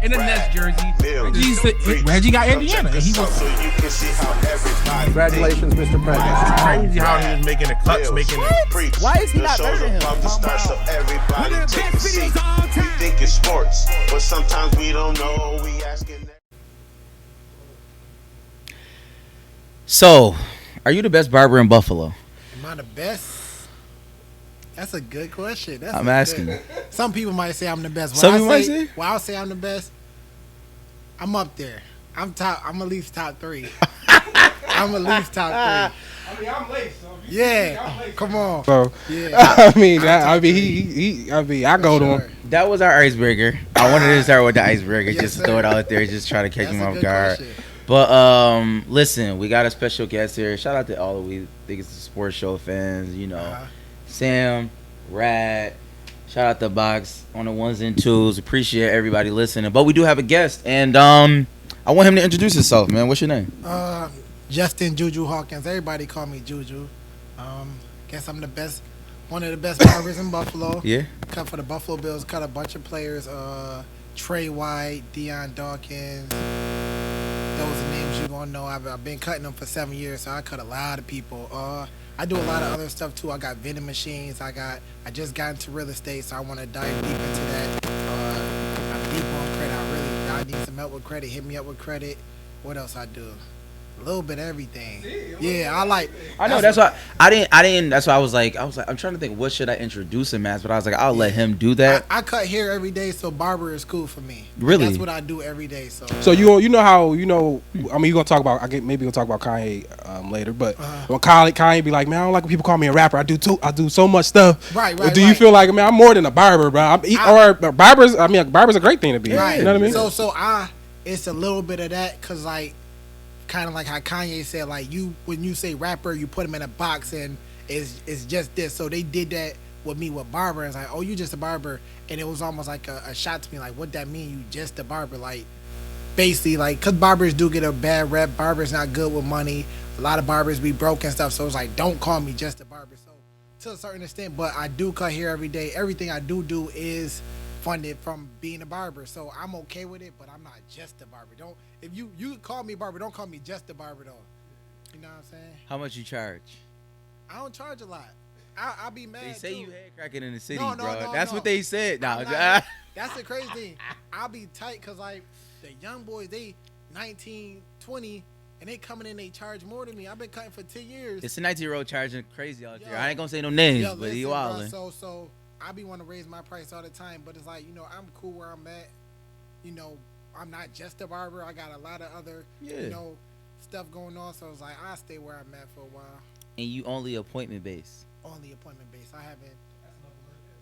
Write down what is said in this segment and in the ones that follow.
in the Nets jersey. Reggie got Indiana. And he was Congratulations, Mr. President. It's crazy how he was making the cuts, Why is he not better than him? Everybody take a seat. We think it's sports, but sometimes we don't know. We asking. So, are you the best barber in Buffalo? Am I the best? That's a good question. I'm asking you. Some people might say I'm the best. Some people might say? Well, I'll say I'm the best. I'm up there. I'm at least top 3. I'm at least top 3. I mean, I'm late, so yeah. Come on. So, Yeah. I mean, I go to him. That was our icebreaker. I wanted to start with the icebreaker, Yes, just to sir. throw it out there, just try to catch That's him a off good guard. question. But listen, we got a special guest here. Shout out to all of we think it's the sports show fans. You know, Sam, Rad. Shout out to Box on the ones and twos. Appreciate everybody listening. But we do have a guest, and I want him to introduce himself, man. What's your name? Justin Juju Hawkins. Everybody call me Juju. Guess I'm the best, one of the best barbers in Buffalo. Yeah. Cut for the Buffalo Bills. Cut a bunch of players. Trey White, Deion Dawkins. Those are names you're gonna know. I've been cutting them for 7 years, so I cut a lot of people. I do a lot of other stuff too. I got vending machines. I just got into real estate, so I want to dive deep into that. I'm deep on credit. I need some help with credit. Hit me up with credit. What else I do? A little bit of everything. Yeah, I know. That's why I didn't. That's why I was like, I'm trying to think, what should I introduce him as? But I was like, I'll let him do that. I cut hair every day, so barber is cool for me. Really? That's what I do every day. So you know how I mean you're gonna talk about maybe we'll talk about Kanye later, but when Kanye be like, man, I don't like when people call me a rapper. I do so much stuff. Right. Do you feel like, man, I'm more than a barber, bro? Or barbers? I mean, a barber's a great thing to be. Right. You know what I mean? So it's a little bit of that, cause like, kind of like how Kanye said, like when you say rapper, you put him in a box and it's just this. So they did that with me with barber. It's like, oh, you just a barber, and it was almost like a shot to me, like, what that mean? You just a barber? Like, basically, like, cause barbers do get a bad rep. Barbers not good with money. A lot of barbers be broke and stuff. So it's like, don't call me just a barber. So to a certain extent, but I do cut hair every day. Everything I do is funded from being a barber, so I'm okay with it, but I'm not just a barber. If you call me barber, don't call me just a barber though. You know what I'm saying? How much you charge? I don't charge a lot. I'll be mad. They say too. you head cracking in the city, No, bro. That's no. what they said. I'm No, not- that's the crazy thing. I'll be tight because like the young boys, they 19, 20, and they coming in, they charge more than me. I've been cutting for 10 years. it's a 19-year-old charging crazy out there. Yo. I ain't gonna say no names, Yo, but he listen, wildin'. bro, so I be want to raise my price all the time, but it's like, I'm cool where I'm at. I'm not just a barber. I got a lot of other, stuff going on. So it's like, I'll stay where I'm at for a while. And you only appointment based. Only appointment based. I haven't.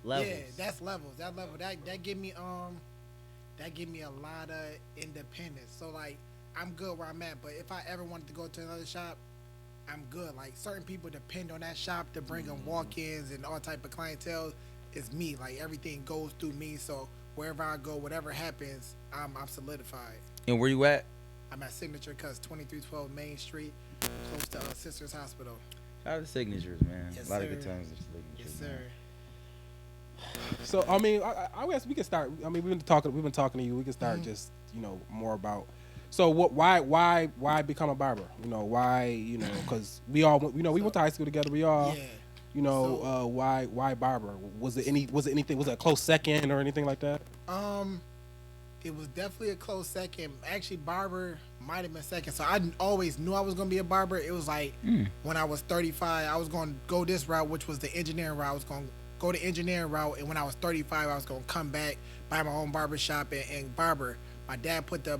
Levels. Yeah, that's levels. That give me a lot of independence. So like, I'm good where I'm at. But if I ever wanted to go to another shop, I'm good. Like, certain people depend on that shop to bring them walk-ins and all type of clientele. It's me. Like, everything goes through me. So wherever I go, whatever happens, I'm solidified. And where you at? I'm at Signature Cuts, 2312 Main Street, close to Sisters Hospital. Shout out to Signatures, man. Yes, a lot sir. of good times with Signatures. Yes, sir. So I mean, I guess we can start. I mean, we've been talking to you. We can start just more about. So why become a barber? Why because we all we went to high school together. We all why barber? Was it anything? Was it a close second or anything like that? It was definitely a close second. Actually, barber might have been second. So I always knew I was gonna be a barber. It was like when I was 35, I was gonna go this route, which was the engineering route. I was gonna go the engineering route, and when I was 35, I was gonna come back, buy my own barber shop and barber. My dad put the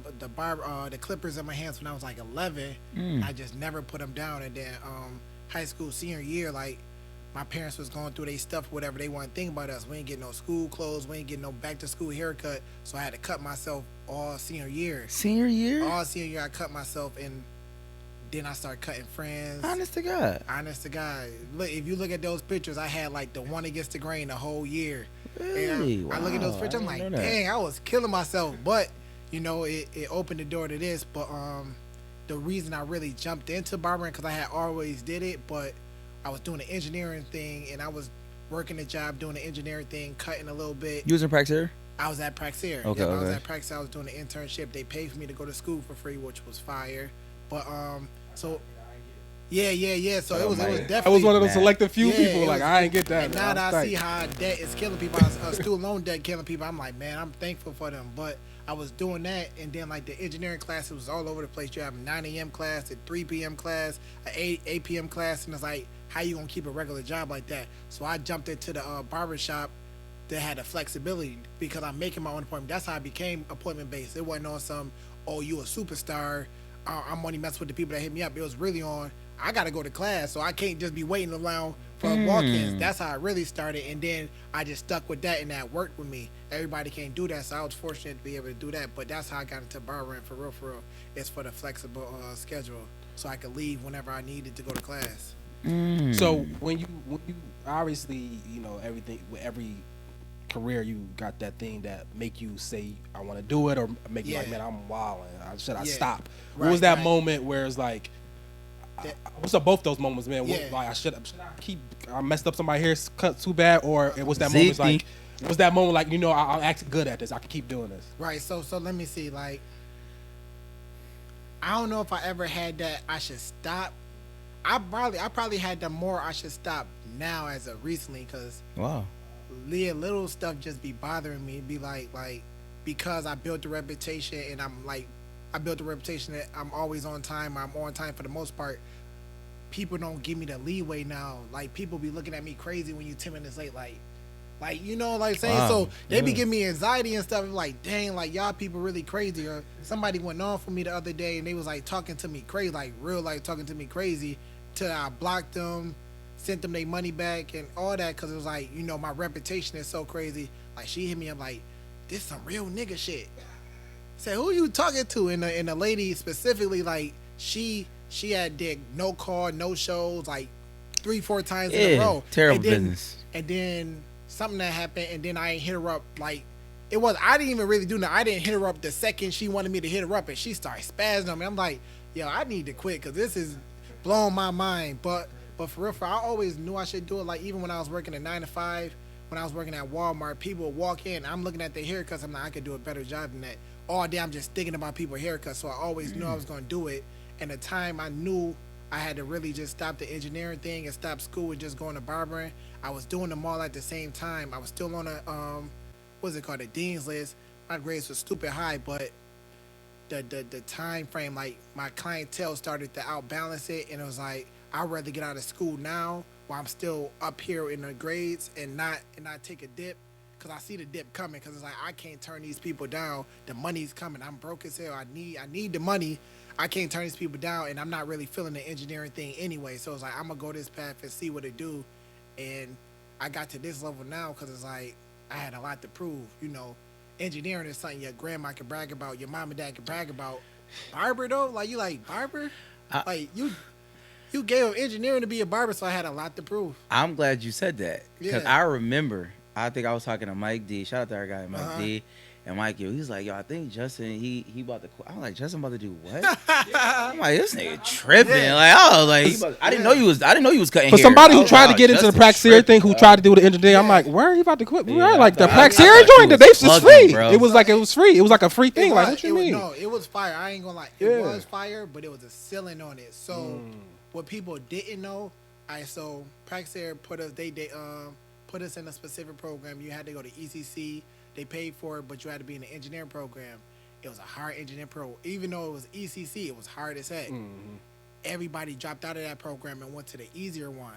clippers in my hands when I was like 11. I just never put them down. And then high school senior year, like, my parents was going through their stuff, whatever. They weren't thinking about us. We ain't getting no school clothes. We ain't getting no back to school haircut. So I had to cut myself all senior year. Senior year? All senior year, I cut myself, and then I started cutting friends. Honest to God. Honest to God. Look, if you look at those pictures, I had like the one against the grain the whole year. Really? And I look at those pictures, I'm like, didn't know that. dang, I was killing myself. But it opened the door to this. But the reason I really jumped into barbering, because I had always did it, but I was doing the engineering thing, and I was working the job doing the engineering thing, cutting a little bit. You was in practice here? I was at Praxair. Okay, I was okay. at Praxair. I was doing an internship. They paid for me to go to school for free, which was fire. But so yeah. So it was definitely. I was one of those Nah. selected few people. it Like was- I ain't get that. And man. now that I'm I see tight. how debt is killing people, student loan debt killing people, I'm like, man, I'm thankful for them. But I was doing that, and then like the engineering classes was all over the place. You have a 9 a.m. class, a 3 p.m. class, a 8 p.m. class, and it's like, how you gonna keep a regular job like that? So I jumped into the barber shop that had the flexibility because I'm making my own appointment. That's how I became appointment based. It wasn't on some, oh, you a superstar. I'm only messing with the people that hit me up. It was really on, I got to go to class, so I can't just be waiting around for walk-ins. That's how I really started, and then I just stuck with that, and that worked with me. Everybody can't do that, so I was fortunate to be able to do that, but that's how I got into barbering for real. It's for the flexible schedule, so I could leave whenever I needed to go to class. So when you obviously, you know, everything with every career, you got that thing that make you say I want to do it, or make you like, Yeah. man, I'm wilding. Should I Yeah. stop? Right, What was that right. moment where it's like, That- what's up? Both those moments, man. Yeah. Like I messed up somebody's hair cut too bad, or it was that moment Zeke. like, was that moment like, you know, I'm actually good at this. I can keep doing this. Right, so let me see, like, I don't know if I ever had that I should stop. I probably had the more I should stop now as of recently, because Wow. little stuff just be bothering me. It'd be like because I built a reputation, and I built a reputation that I'm always on time. I'm on time for the most part. People don't give me the leeway now. Like, people be looking at me crazy when you 10 minutes late. Like you know, like saying, Wow. so they be Yeah. giving me anxiety and stuff. Like, dang, like y'all people really crazy. Or somebody went on for me the other day, and they was like talking to me crazy, like real, like talking to me crazy, till I blocked them, sent them their money back and all that, because it was like, you know, my reputation is so crazy. Like, she hit me up like, this some real nigga shit. Say, who you talking to? And the lady specifically, like, she did no call, no shows, like 3-4 times in a row. Terrible And then- business. And then something that happened, and then I ain't hit her up. Like, I didn't even really do that. I didn't hit her up the second she wanted me to hit her up, and she started spazzing on me. I'm like, yo, I need to quit, because this is blowing my mind. But for real, I always knew I should do it. Like, even when I was working at 9 to 5, when I was working at Walmart, people would walk in. I'm looking at their haircuts. I'm like, I could do a better job than that. All day, I'm just thinking about people's haircuts. So I always knew I was going to do it. And the time I knew I had to really just stop the engineering thing and stop school and just going to barbering, I was doing them all at the same time. I was still on a what's it called, the dean's list. My grades were stupid high, but the time frame, like, my clientele started to outbalance it, and it was like, I'd rather get out of school now while I'm still up here in the grades and not take a dip, because I see the dip coming, because it's like, I can't turn these people down. The money's coming. I'm broke as hell. I need the money. I can't turn these people down, and I'm not really feeling the engineering thing anyway. So it's like, I'm gonna go this path and see what it do. And I got to this level now because it's like, I had a lot to prove. You know, engineering is something your grandma can brag about, your mom and dad can brag about. Barber though, like, you like barber? Like, you gave up engineering to be a barber, so I had a lot to prove. I'm glad you said that, because Yeah. I remember. I think I was talking to Mike D. Shout out to our guy Mike D. And Mike, yo, he's like, yo, I think Justin, he about to quit. I'm like, Justin about to do what? I'm like, this nigga tripping. Yeah. Like, oh, like, I didn't know you was cutting For hair. somebody I who was tried like, to get oh, into the Justin Praxair tripping, thing, who bro. tried to do the engineering, I'm like, where are you about to quit? Yeah, Like, the I thought Praxair he joint, was they was bugging, free. bro. It was free. It was like a free thing. Like, what you mean? No, it was fire. I ain't gonna lie. It Yeah. was fire, but it was a ceiling on it. So what people didn't know, so Praxair put us put us in a specific program. You had to go to ECC. They paid for it, but you had to be in the engineering program. It was a hard engineering pro. Even though it was ECC, it was hard as heck. Everybody dropped out of that program and went to the easier one.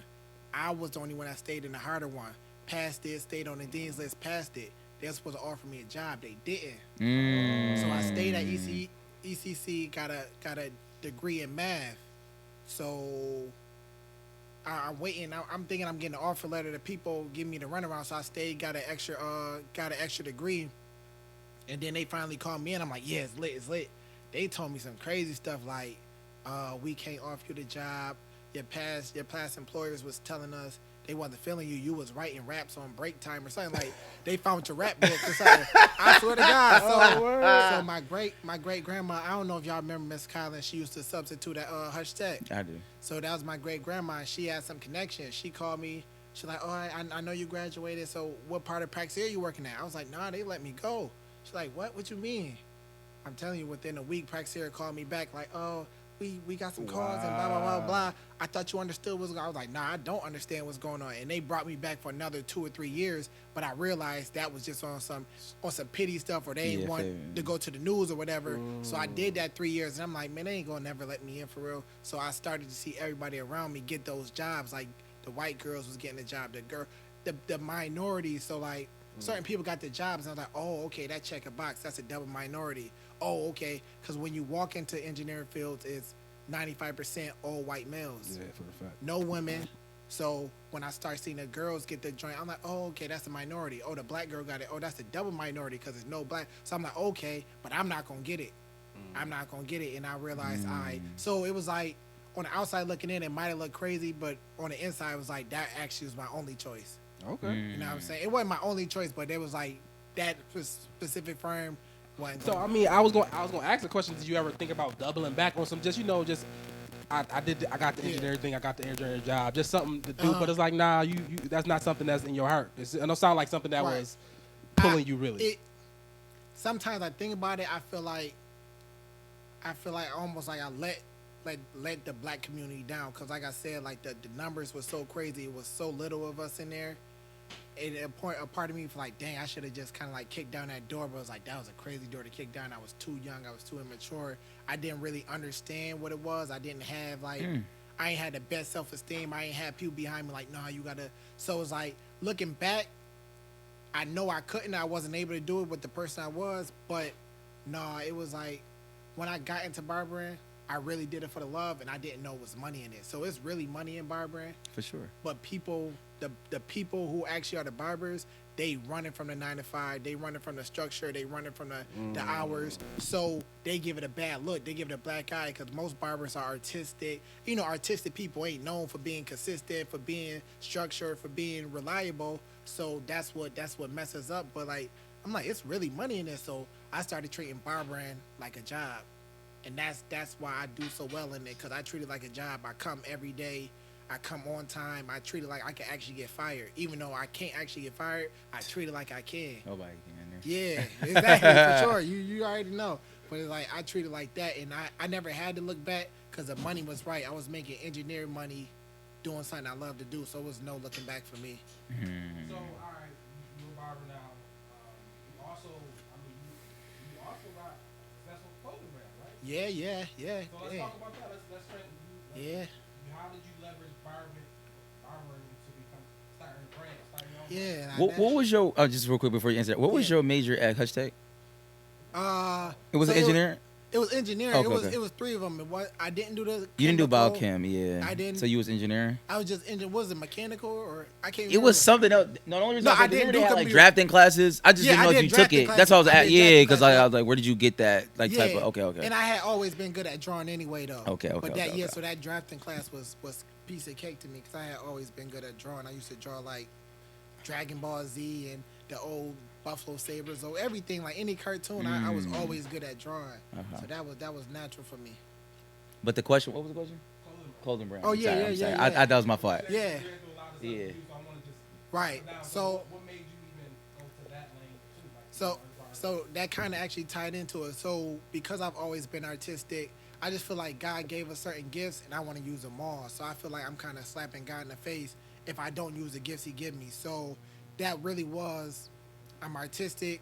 I was the only one that stayed in the harder one. Passed it, stayed on the dean's list, passed it. They were supposed to offer me a job. They didn't. So I stayed at ECC, got a degree in math. So I'm waiting. I'm thinking I'm getting an offer letter. The people give me the runaround. So I stayed, got an extra degree. And then they finally called me in. I'm like, yeah, it's lit. They told me some crazy stuff like, we can't offer you the job. Your past employers was telling us they wasn't feeling you. You was writing raps on break time or something. Like, they found your rap book or something. I swear to God. So my great grandma, I don't know if y'all remember Miss Collins. She used to substitute at Hush Tech. I do. So that was my great grandma. She had some connections. She called me She's like, oh, I know you graduated. So what part of Praxair you working at? I was like, nah, they let me go. She's like, what? What you mean? I'm telling you, within a week, Praxair called me back like, oh, we got some calls and blah, blah, blah, blah. I thought you understood what's going on. I was like, nah, I don't understand what's going on. And they brought me back for another 2 or 3 years, but I realized that was just on some pity stuff, or they didn't want to go to the news or whatever. So I did that 3 years, and I'm like, man, they ain't going to never let me in for real. So I started to see everybody around me get those jobs. Like, the white girls was getting a job, the minorities. So, like, certain people got the jobs, and I was like, oh, okay, that check a box. That's a double minority. Oh, okay, because when you walk into engineering fields, it's 95% all white males. Yeah, for a fact. No women. So when I start seeing the girls get the joint, I'm like, oh, okay, that's a minority. Oh, the black girl got it. Oh, that's a double minority because there's no black. So I'm like, okay, but I'm not going to get it. I'm not going to get it. And I realized, so it was like, on the outside looking in, it might have looked crazy, but on the inside, it was like, that actually was my only choice. Okay. You know what I'm saying? It wasn't my only choice, but it was like, that specific firm. So I mean, I was gonna ask the question: did you ever think about doubling back on some? Just I got the engineering thing, I got the engineering job, just something to do. But it's like, nah, you that's not something that's in your heart. It don't sound like something that was pulling you really. Sometimes I think about it, I feel like almost like I let the black community down, because like I said, like the numbers were so crazy. It was so little of us in there. And a part of me was like, dang, I should have just kind of like kicked down that door. But it was like, that was a crazy door to kick down. I was too young. I was too immature. I didn't really understand what it was. I didn't have like, I ain't had the best self-esteem. I ain't had people behind me like, nah, you got to. So it's like, looking back, I know I couldn't. I wasn't able to do it with the person I was. But nah, it was like, when I got into barbering, I really did it for the love, and I didn't know it was money in it. So it's really money in barbering. For sure. But people, the people who actually are the barbers, they running from the 9 to 5, they running from the structure, they running from the hours. So they give it a bad look. They give it a black eye, because most barbers are artistic. You know, artistic people ain't known for being consistent, for being structured, for being reliable. So that's what messes up. But like, I'm like, it's really money in this. So I started treating barbering like a job. And that's why I do so well in it, because I treat it like a job. I come every day. I come on time. I treat it like I can actually get fired. Even though I can't actually get fired, I treat it like I can. Nobody can. Yeah, exactly, for sure. You already know. But it's like, I treat it like that, and I never had to look back, because the money was right. I was making engineering money doing something I love to do, so it was no looking back for me. So, all right, you're a barber now. You also got special clothing brand, right? Yeah. So let's talk about that. Let's Yeah. How did you leverage barbering to become starting a brand, starting your own brand? What was your just real quick before you answer that? What was your major at Hashtag? It was engineering. It was engineering. Okay, It was 3 of them. I didn't do the. You didn't do biochem, yeah. I didn't. So you was engineering. I was just was it mechanical, or I can't. It was something else. No, the only reason I didn't do they had like computer. drafting classes. I just didn't know if you took it. That's why I was at. Yeah, because I was like, where did you get that? Like type of. Okay. And I had always been good at drawing anyway, though. Okay. But so that drafting class was piece of cake to me, because I had always been good at drawing. I used to draw like Dragon Ball Z and the old Buffalo Sabres, or everything, like any cartoon. I was always good at drawing, so that was natural for me. But the question, what was the question? Clothing brand. Oh yeah. I thought that was my fault. Yeah. Yeah. Right. So what made you even go to that lane too? So that kind of actually tied into it. So because I've always been artistic, I just feel like God gave us certain gifts, and I want to use them all. So I feel like I'm kind of slapping God in the face if I don't use the gifts He give me. So that really was, I'm artistic.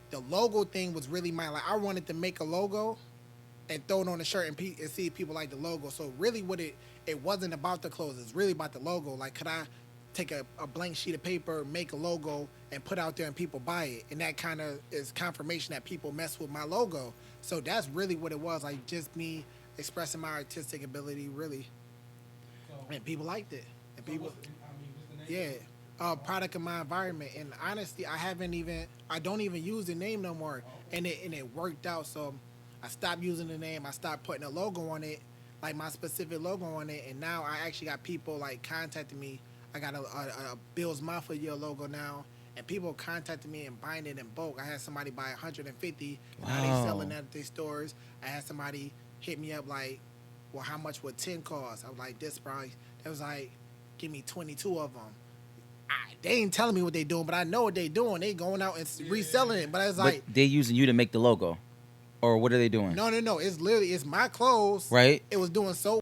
The logo thing was really mine. Like, I wanted to make a logo and throw it on a shirt and see if people like the logo. So really it wasn't about the clothes. It's really about the logo. Like, could I take a blank sheet of paper, make a logo, and put out there and people buy it? And that kind of is confirmation that people mess with my logo. So that's really what it was. Like, just me expressing my artistic ability, really. And people liked it. And people, product of my environment. And honestly, I don't even use the name no more. And it worked out. So I stopped using the name. I stopped putting a logo on it, like my specific logo on it. And now I actually got people like contacting me. I got a Bill's Mafia logo now. And people contacted me and buying it in bulk. I had somebody buy 150. Wow. Now they selling that at their stores. I had somebody hit me up like, well, how much would 10 cost? I was like, this price. It was like, give me 22 of them. they ain't telling me what they doing, but I know what they doing. They going out and reselling it. But it's like they using you to make the logo, or what are they doing? no. It's literally it's my clothes. Right. It was doing so.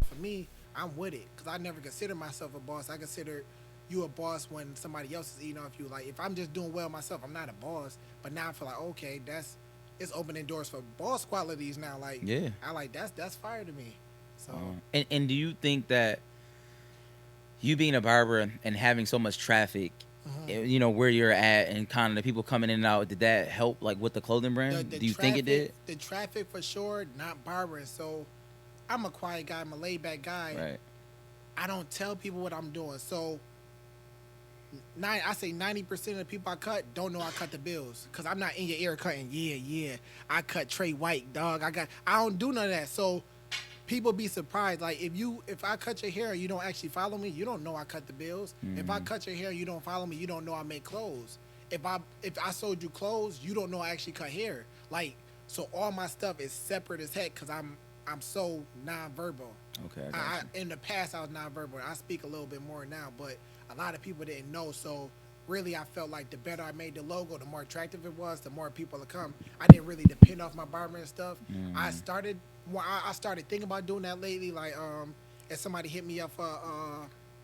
For me, I'm with it because I never consider myself a boss. I consider you a boss when somebody else is eating off you. Like if I'm just doing well myself, I'm not a boss. But now I feel like okay, it's opening doors for boss qualities now. Like Yeah. I like that's fire to me. So And do you think that you being a barber and having so much traffic, you know, where you're at and kind of the people coming in and out, did that help like with the clothing brand? the Do you think it did? The traffic for sure, not barbering. So I'm a quiet guy. I'm a laid back guy. Right. I don't tell people what I'm doing. So I say 90% of the people I cut don't know I cut the bills because I'm not in your ear cutting. Yeah. I cut Trey White, dog. I don't do none of that. So people be surprised. Like if I cut your hair and you don't actually follow me, you don't know I cut the bills. If I cut your hair and you don't follow me, you don't know I make clothes. If I sold you clothes, you don't know I actually cut hair. Like so all my stuff is separate as heck because I'm so nonverbal. Okay. In the past, I was nonverbal. I speak a little bit more now, but a lot of people didn't know. So really, I felt like the better I made the logo, the more attractive it was, the more people would come. I didn't really depend off my barber and stuff. I started thinking about doing that lately. Like if somebody hit me up for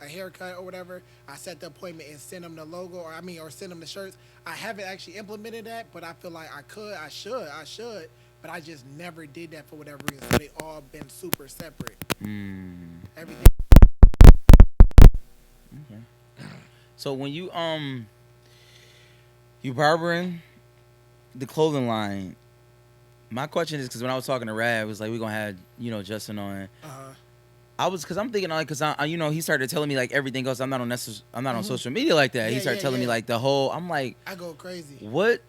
a haircut or whatever, I set the appointment and send them the logo, or send them the shirts. I haven't actually implemented that, but I feel like I should. But I just never did that for whatever reason. So they all been super separate. Everything. Okay. So when you barbering the clothing line, my question is because when I was talking to Rad, it was like we're gonna have Justin on. Because I'm thinking like because I he started telling me like everything else. I'm not on social media like that. He started telling me like the whole. I'm like I go crazy. What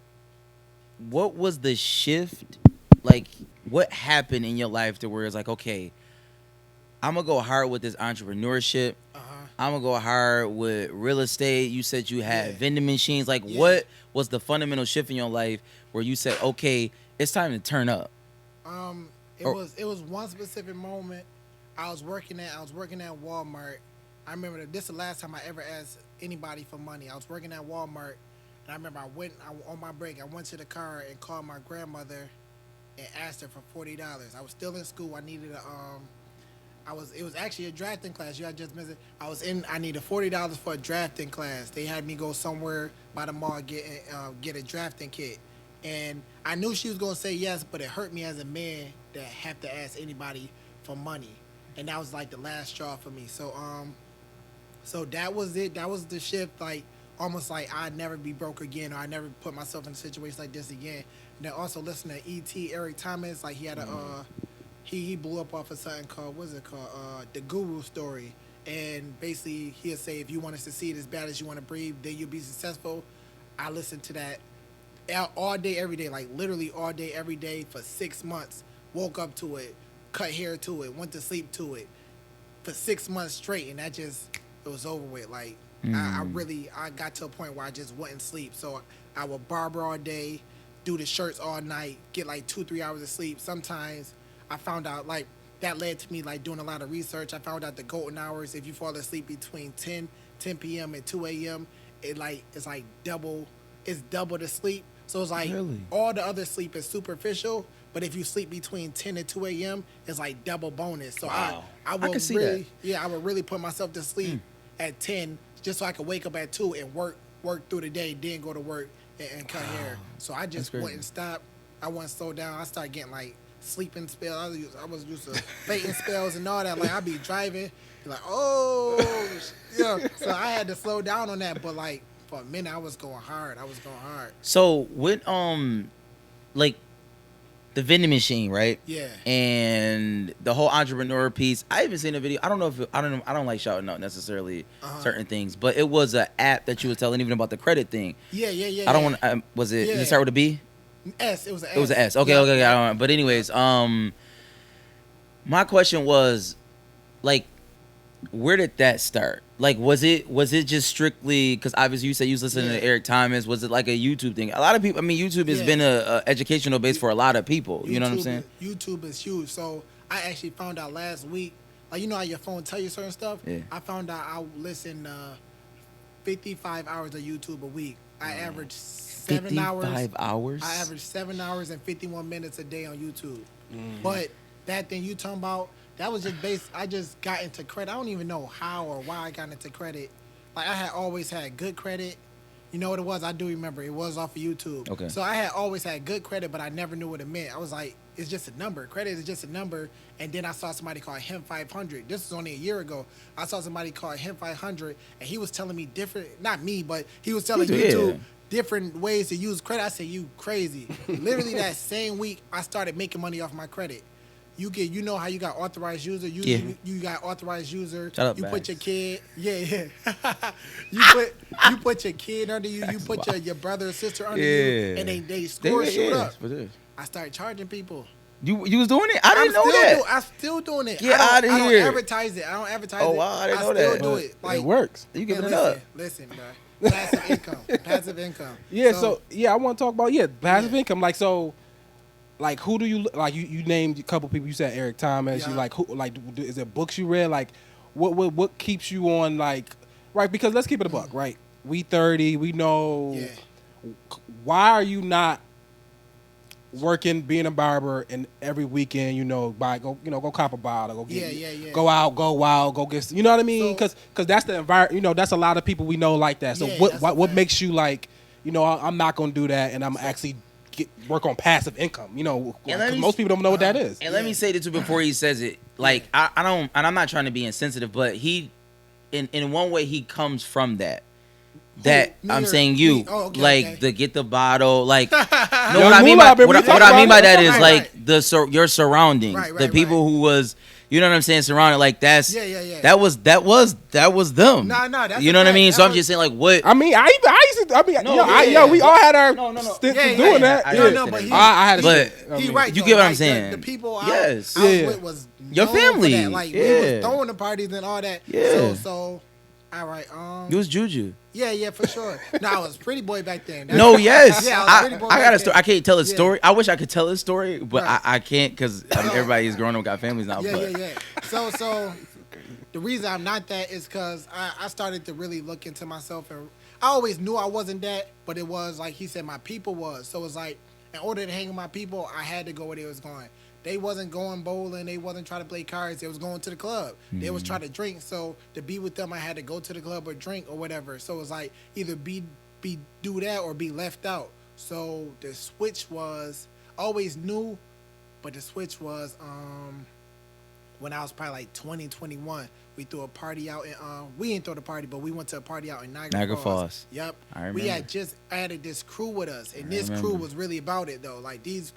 was the shift? Like, what happened in your life to where it's like, okay, I'm going to go hard with this entrepreneurship. I'm going to go hard with real estate. You said you had vending machines. Like, what was the fundamental shift in your life where you said, okay, it's time to turn up? It was one specific moment. I was working at Walmart. I remember this is the last time I ever asked anybody for money. I was working at Walmart, and I remember on my break, I went to the car and called my grandmother and asked her for $40. I was still in school. I needed it was actually a drafting class. You had just missed it. I needed $40 for a drafting class. They had me go somewhere by the mall get a drafting kit. And I knew she was gonna say yes, but it hurt me as a man to have to ask anybody for money. And that was like the last straw for me. So that was it. That was the shift, like almost like I'd never be broke again, or I'd never put myself in a situation like this again. And then also listen to E.T. Eric Thomas, like he had he blew up off of something called, The Guru Story. And basically he'll say, if you want to succeed as bad as you want to breathe, then you'll be successful. I listened to that all day, every day, like literally all day, every day for 6 months. Woke up to it, cut hair to it, went to sleep to it for 6 months straight. And that it was over with. Like I got to a point where I just wouldn't sleep. So I would barber all day, do the shirts all night, get like 2-3 hours of sleep. Sometimes I found out like that led to me like doing a lot of research. I found out the golden hours, if you fall asleep between 10 p.m. and 2 a.m., it's double the sleep. So it's like all the other sleep is superficial, but if you sleep between 10 and 2 a.m., it's like double bonus. So I would really, I would really put myself to sleep at 10 just so I could wake up at 2 and work through the day, then go to work and cut hair. So I just wouldn't stop. I wouldn't slow down. I started getting like sleeping spells. I was used to fainting spells and all that. Like I'd be driving, be like, So I had to slow down on that. But like for a minute, I was going hard. So when like the vending machine, right? Yeah. And the whole entrepreneur piece. I even seen a video. I don't know if I don't like shouting out necessarily certain things, but it was an app that you was telling even about the credit thing. Yeah. I don't want. Was it? Yeah. Did it start with a B? S. It was an S. It was an S. Okay. I don't know. But anyways, my question was, like, where did that start? Like, was it just strictly because obviously you said you was listening to Eric Thomas? Was it like a YouTube thing? A lot of people. I mean, YouTube has been a educational base for a lot of people. You know what I'm saying? YouTube is huge. So I actually found out last week. Like, you know how your phone tell you certain stuff? Yeah. I found out I listen 55 hours of YouTube a week. I average 7 hours. 55 hours? I average 7 hours and 51 minutes a day on YouTube. But that thing you talking about, that was just based. I just got into credit. I don't even know how or why I got into credit. Like, I had always had good credit. You know what it was? I do remember. It was off of YouTube. Okay. So I had always had good credit, but I never knew what it meant. I was like, it's just a number. Credit is just a number. And then I saw somebody call him 500. This was only a year ago. I saw somebody call him 500, and he was telling me different, not me, but he was telling YouTube different ways to use credit. I said, you crazy. Literally that same week, I started making money off my credit. You know how you got authorized user. You got authorized user. Shut up, you Bags. put your kid. Yeah. you put your kid under you. You put your brother or sister under you, and they score shoot up. I started charging people. You was doing it? I didn't know that. I'm still doing it. Get out of I here. don't advertise it. Oh, wow, I didn't know still that. do it. Like, It works. You giving it listen, up? Listen, bro. Passive income. Passive income. Yeah. So I want to talk about passive income. Like, so. Like, who do you like? You named a couple people. You said Eric Thomas. Yeah. You like who? Like, is it books you read? Like, what keeps you on? Like, right? Because let's keep it a buck, right? We 30. We know. Yeah. Why are you not working, being a barber, and every weekend, go cop a bottle, go get, go out, go wild, go get. You know what I mean? Because that's the environment. That's a lot of people we know like that. So what makes you like? I'm not gonna do that, and I'm actually. Work on passive income, because most people don't know what that is. And let me say this too before he says it. Like, I don't, and I'm not trying to be insensitive, but he, in one way, he comes from that. I'm saying you, the get the bottle, like, what I mean by that is your surroundings, the people who was. You know what I'm saying? Surrounded, like that's that was them. No, that's you know what I mean. So I'm just saying, like, what? I mean, we all had our stints of doing that. But I had. But he right. You get what I'm saying? The people I was with was your family. Like we was throwing the parties and all that. Yeah. So all right. It was Juju. Yeah, for sure. No, I was Pretty Boy back then. Yes. Yeah, I was Pretty Boy. I got a story. I can't tell a story. I wish I could tell a story, but Right. I can't because everybody is grown up, got families now. Yeah. So the reason I'm not that is because I started to really look into myself, and I always knew I wasn't that, but it was like he said, my people was. So it's like, in order to hang with my people, I had to go where they was going. They wasn't going bowling. They wasn't trying to play cards. They was going to the club. They was trying to drink. So to be with them, I had to go to the club or drink or whatever. So it was like either be do that or be left out. So the switch was always new, but the switch was when I was probably like 20, 21. We threw a party out in we didn't throw the party, but we went to a party out in Niagara Falls. Yep. I remember. We had just added this crew with us, and this crew was really about it though. Like these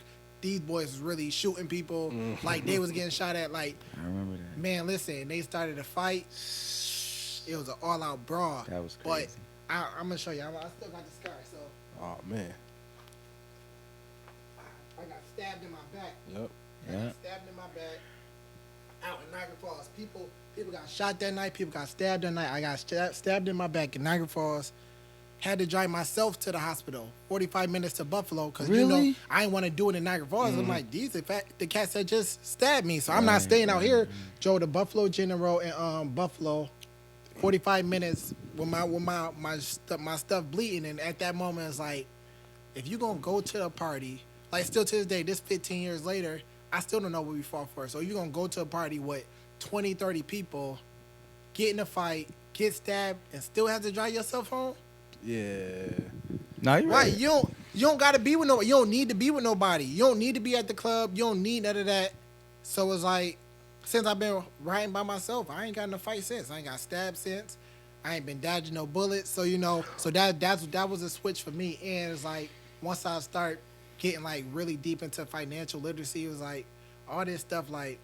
boys was really shooting people. Like they was getting shot at. Like I remember that. Man, listen, they started a fight. It was an all-out brawl. That was crazy. But I'm gonna show you. I still got the scar. So Oh man. I got stabbed in my back. Yep. I got stabbed in my back. Out in Niagara Falls. People got shot that night. People got stabbed that night. I got stabbed in my back in Niagara Falls. Had to drive myself to the hospital. 45 minutes to Buffalo because I didn't want to do it in Niagara Falls. I'm like, the cats that just stabbed me, so I'm not staying out here. Drove to Buffalo General and Buffalo. 45 minutes with my stuff bleeding, and at that moment it's like, if you gonna go to a party, like still to this day, this 15 years later, I still don't know what we fought for. So you're gonna go to a party with 20, 30 people, get in a fight, get stabbed, and still have to drive yourself home? Yeah. No, you're right. You don't gotta be with nobody. You don't need to be with nobody. You don't need to be at the club. You don't need none of that. So it's like, since I've been riding by myself, I ain't got in a fight since. I ain't got stabbed since. I ain't been dodging no bullets. So so that was a switch for me. And it's like, once I start getting like really deep into financial literacy. It was like all this stuff, like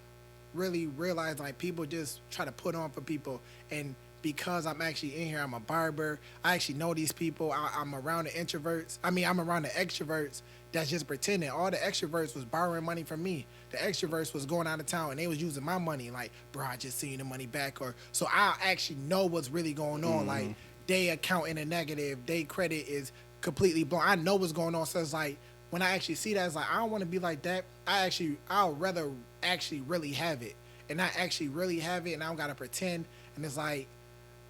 really realized like people just try to put on for people. And because I'm actually in here, I'm a barber. I actually know these people. I'm around the introverts. I mean, I'm around the extroverts that's just pretending. All the extroverts was borrowing money from me. The extroverts was going out of town and they was using my money. Like, bro, I just seen the money back. Or so I actually know what's really going on. Like, they account in a negative. They credit is completely blown. I know what's going on. So it's like, when I actually see that, it's like, I don't want to be like that. I'll rather actually really have it. And I actually really have it, and I don't got to pretend. And it's like,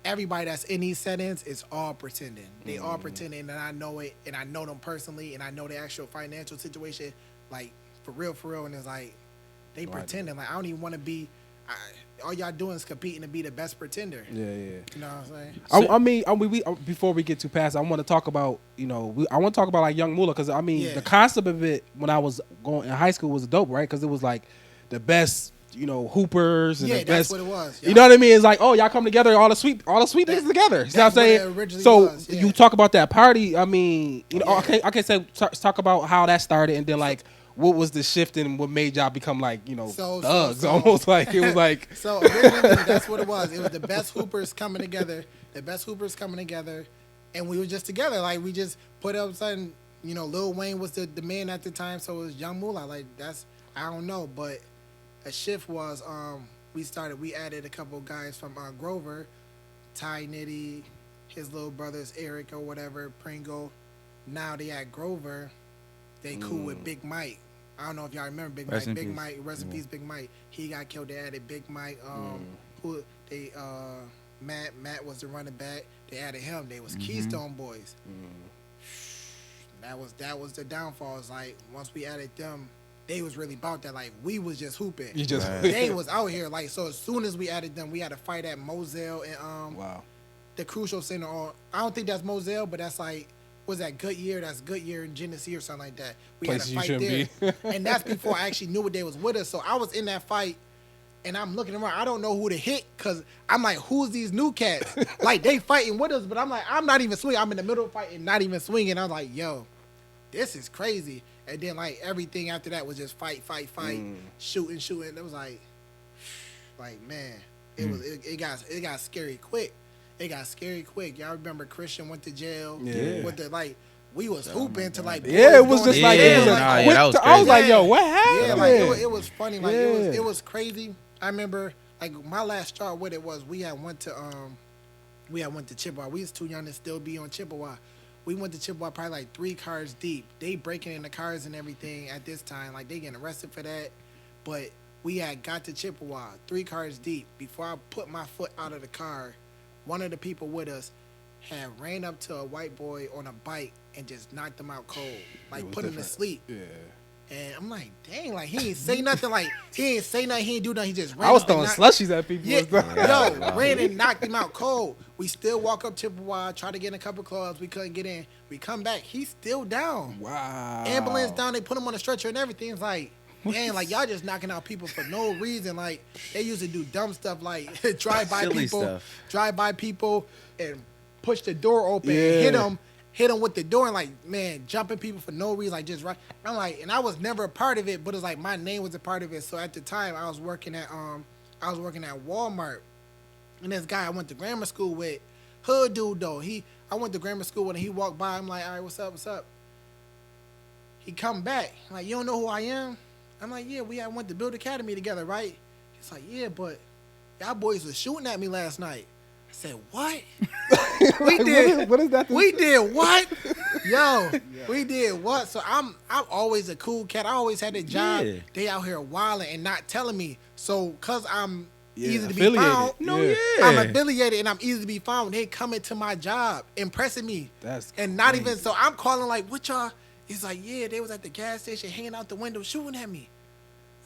everybody that's in these settings is all pretending. They all pretending, and I know it, and I know them personally, and I know the actual financial situation, like, for real. And it's like, they pretending. Like, I don't even want to be, all y'all doing is competing to be the best pretender. Yeah. You know what I'm saying? I mean, we before we get too past, I want to talk about, I want to talk about like Young Moolah, because I mean, the concept of it when I was going in high school was dope, right? Because it was like the best, hoopers and the best. What it was. You know what I mean? It's like, oh, y'all come together, all the sweet niggas together. You know what I'm saying? So you talk about that party. I mean, okay, talk about how that started, and then like, what was the shift and what made y'all become like, thugs? Almost like it was like. So originally, that's what it was. It was the best hoopers coming together. And we were just together. Like, we just put up something. Lil Wayne was the man at the time, so it was Young Moolah. Like, I don't know, but a shift was we added a couple guys from Grover, Ty Nitty, his little brothers Eric or whatever, Pringle. Now they at Grover. They cool with Big Mike. I don't know if y'all remember Big Mike. Big Mike, rest in peace, Big Mike. He got killed. They added Big Mike. Matt was the running back. They added him. They was Keystone Boys. That was the downfall. It's like, once we added them, they was really about that. Like, we was just hooping. They was out here. Like, so as soon as we added them, we had a fight at Moselle and the Crucial Center. I don't think that's Moselle, but that's like, was that Goodyear? That's Goodyear in Genesee or something like that. We had a fight there. And that's before I actually knew what they was with us. So I was in that fight, and I'm looking around. I don't know who to hit, because I'm like, who's these new cats? Like, they fighting with us, but I'm like, I'm not even swinging. I'm in the middle of fighting, not even swinging. I was like, yo, this is crazy. And then, like, everything after that was just fight, shooting. It was like, man, it got scary quick. Y'all remember Christian went to jail? Yeah. With the, we was hooping to like. Yeah, it was just like, I was like, yo, what happened? Yeah, like it was funny. Like it was crazy. I remember, like, my last start with it was we had went to Chippewa. We was too young to still be on Chippewa. We went to Chippewa probably like 3 cars deep. They breaking in the cars and everything at this time. Like, they getting arrested for that. But we had got to Chippewa 3 cars deep. Before I put my foot out of the car, one of the people with us had ran up to a white boy on a bike and just knocked him out cold. Like, put him to sleep. Yeah. And I'm like, dang, like, he ain't say nothing. Like, he ain't say nothing. He ain't do nothing. He just ran. I was throwing slushies at people. Yeah, ran and knocked him out cold. We still walk up Chippewa, try to get in a couple clubs. We couldn't get in. We come back. He's still down. Wow. Ambulance down. They put him on a stretcher and everything. It's like, man, like, y'all just knocking out people for no reason. Like, they used to do dumb stuff like drive by people and push the door open and hit them with the door, and like, man, jumping people for no reason, like, just right. I'm like, and I was never a part of it, but it's like my name was a part of it. So at the time, I was working at Walmart, and this guy I went to grammar school with, hood dude though. I went to grammar school with, and he walked by. I'm like, all right, what's up? He come back, like, you don't know who I am? I'm like, yeah, we went to Build Academy together, right? He's like, yeah, but y'all boys was shooting at me last night. I said, what? We did. What is that? We did what? Yo, we did what? So I'm always a cool cat. I always had a job. Yeah. They out here wilding and not telling me. So cause I'm easy to be found. I'm affiliated and I'm easy to be found. They coming to my job, impressing me. That's and not even so. I'm calling like, what y'all? He's like, yeah, they was at the gas station hanging out the window shooting at me.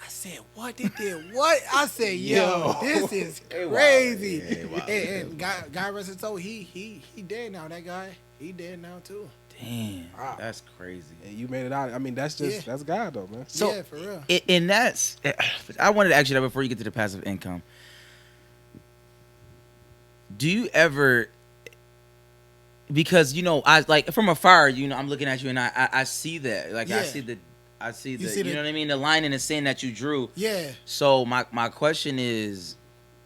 I said, what? They did what? I said, yo, this is crazy. And guy rest his soul, he dead now. That guy, he dead now too. Damn, that's crazy. And you made it out. I mean, that's just that's God though, man. So, yeah, for real. And that's, I wanted to ask you that before you get to the passive income. Do you ever, because I like from afar, I'm looking at you and I see that, like Yeah. I see the, see you the- know what I mean, the line in the sand that you drew. Yeah. So my question is,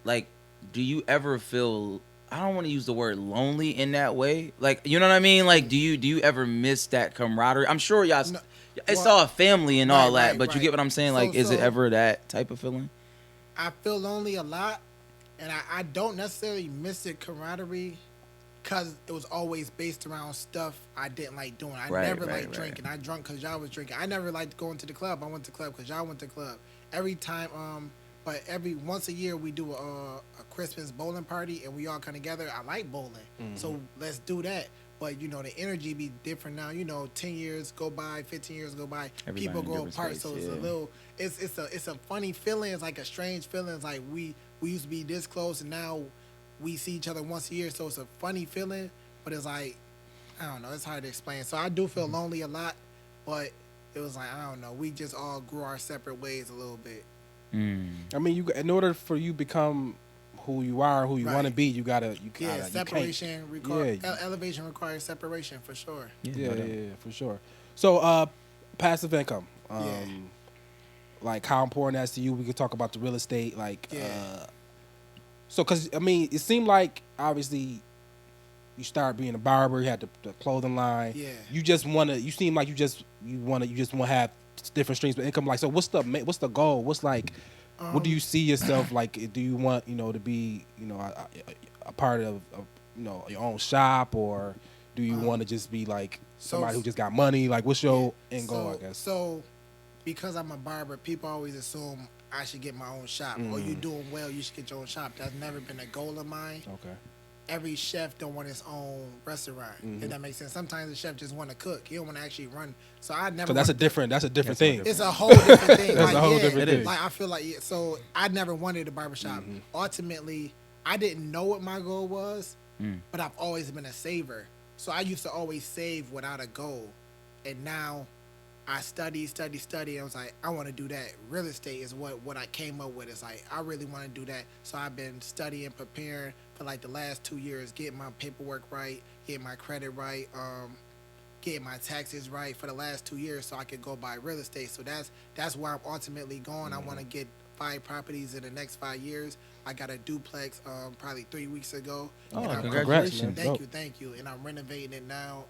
like, do you ever feel, I don't want to use the word lonely in that way, like, you know what I mean, like, do you ever miss that camaraderie? I'm sure y'all, No, it's well, all a family and all that, right, but you right. get what I'm saying, So- like, is it so- ever that type of feeling? I feel lonely a lot, and I don't necessarily miss the camaraderie because it was always based around stuff I didn't like doing. I Right, never right, liked right. drinking. I drunk because y'all was drinking. I never liked going to the club. I went to club because y'all went to club. Every time, but every once a year we do a Christmas bowling party and we all come together. I like bowling, so let's do that. But the energy be different now. 10 years go by, 15 years go by, Everybody people in go different apart. states, So it's yeah. a little, it's a funny feeling. It's like a strange feeling. It's like we used to be this close and now we see each other once a year. So it's a funny feeling, but it's like, I don't know. It's hard to explain. So I do feel lonely a lot, but it was like, I don't know. We just all grew our separate ways a little bit. I mean, in order for you become who you are, who you Right. want to be, you gotta. Yeah, separation, Yeah. elevation requires separation for sure. Yeah, for sure. So, passive income. Yeah. Like how important that's to you. We could talk about the real estate, like. Yeah. So, cause I mean, it seemed like obviously, you start being a barber. You had the clothing line. Yeah. You just wanna. You seem like you just wanna have different streams of income. Like, so what's the goal? What's like, what do you see yourself like? Do you want to be a part of your own shop, or do you want to just be like somebody who just got money? Like, what's your end goal? I guess. So, because I'm a barber, people always assume I should get my own shop. Or you doing well, you should get your own shop. That's never been a goal of mine. Okay. Every chef don't want his own restaurant. If that makes sense. Sometimes the chef just want to cook. He don't want to actually run. So I never. Cause that's a different thing. It's a whole different thing. That's a whole different thing. Like I feel like so I never wanted a barbershop. Ultimately, I didn't know what my goal was, but I've always been a saver. So I used to always save without a goal, and now I study. I was like, I want to do that. Real estate is what I came up with. It's like I really want to do that. So I've been studying, preparing for like the last 2 years, getting my paperwork right, getting my credit right, getting my taxes right for the last 2 years, so I could go buy real estate. So that's where I'm ultimately going. I want to get 5 properties in the next 5 years. I got a duplex probably 3 weeks ago. Oh, And I'm- congratulations. Thank you. And I'm renovating it now.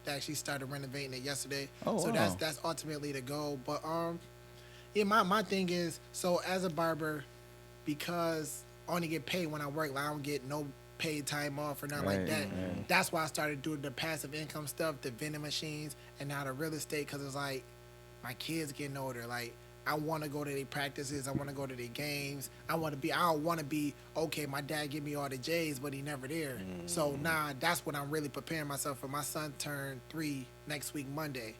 They actually started renovating it yesterday. Oh, so wow. that's ultimately the goal. But yeah, my thing is, so as a barber, because I only get paid when I work, like I don't get no paid time off or nothing like that. That's why I started doing the passive income stuff, the vending machines, and now the real estate, because it's like my kids getting older. Like I want to go to their practices. I want to go to their games. I don't want to be, okay, my dad give me all the J's, but he never there. So that's what I'm really preparing myself for. My son turned 3 next week, Monday.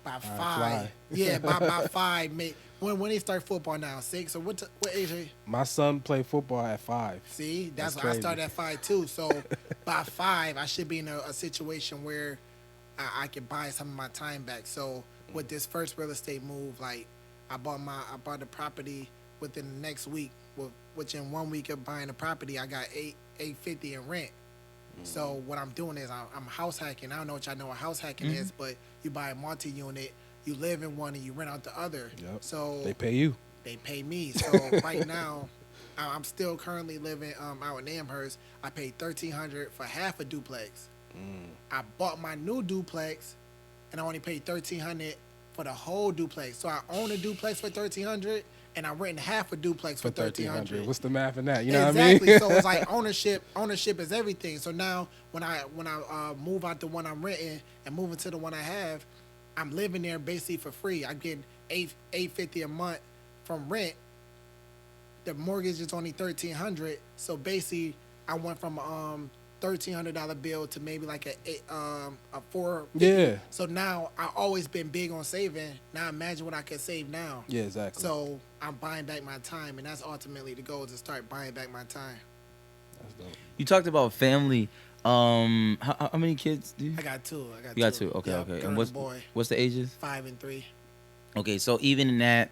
By 5. fly. Yeah, by 5. When they start football now? 6? Or what age are you? My son played football at 5. See, that's why I crazy. started at 5 too. So by 5, I should be in a situation where I can buy some of my time back. So with this first real estate move, like I bought the property within the next week, which in 1 week of buying the property, I got $850 in rent. So what I'm doing is I'm house hacking. I don't know what y'all know what house hacking is, but you buy a multi-unit, you live in one, and you rent out the other. Yep. So They pay you. they pay me. So right now, I'm still currently living out in Amherst. I paid $1,300 for half a duplex. I bought my new duplex, and I only paid $1,300 for the whole duplex. So I own a duplex for $1,300, and I'm renting half a duplex for $1,300. What's the math in that? You know Exactly. what I mean? So it's like ownership is everything. So now when I move out the one I'm renting and move into the one I have, I'm living there basically for free. I'm getting $850 a month from rent. The mortgage is only $1,300. So basically, I went from $1,300 bill to maybe like a $450. Yeah. So now I've always been big on saving. Now imagine what I can save now. Yeah, exactly. So I'm buying back my time, and that's ultimately the goal, is to start buying back my time. That's dope. You talked about family. How many kids do you? I got 2. You got 2. Okay, Yeah, okay. girl And and boy, what's the ages? 5 and 3. Okay, so even in that,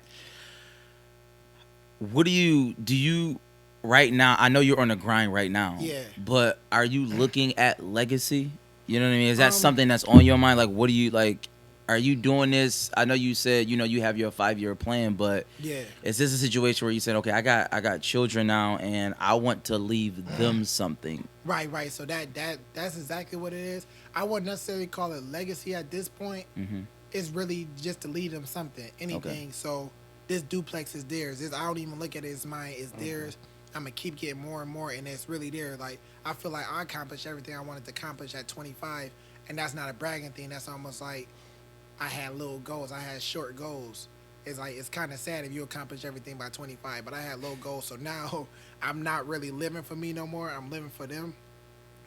what do you right now? I know you're on the grind right now. Yeah. But are you looking at legacy? You know what I mean? Is that something that's on your mind? Like, what do you like? Are you doing this? I know you said you have your 5-year plan, but is this a situation where you said, okay, I got children now, and I want to leave them something? Right. So that's exactly what it is. I wouldn't necessarily call it legacy at this point. Mm-hmm. It's really just to leave them something, anything. Okay. So this duplex is theirs. I don't even look at it as mine. It's theirs. I'm gonna keep getting more and more, and it's really there. Like I feel like I accomplished everything I wanted to accomplish at 25, and that's not a bragging thing. That's almost like I had little goals. I had short goals. It's like it's kind of sad if you accomplish everything by 25, but I had low goals. So now I'm not really living for me no more. I'm living for them.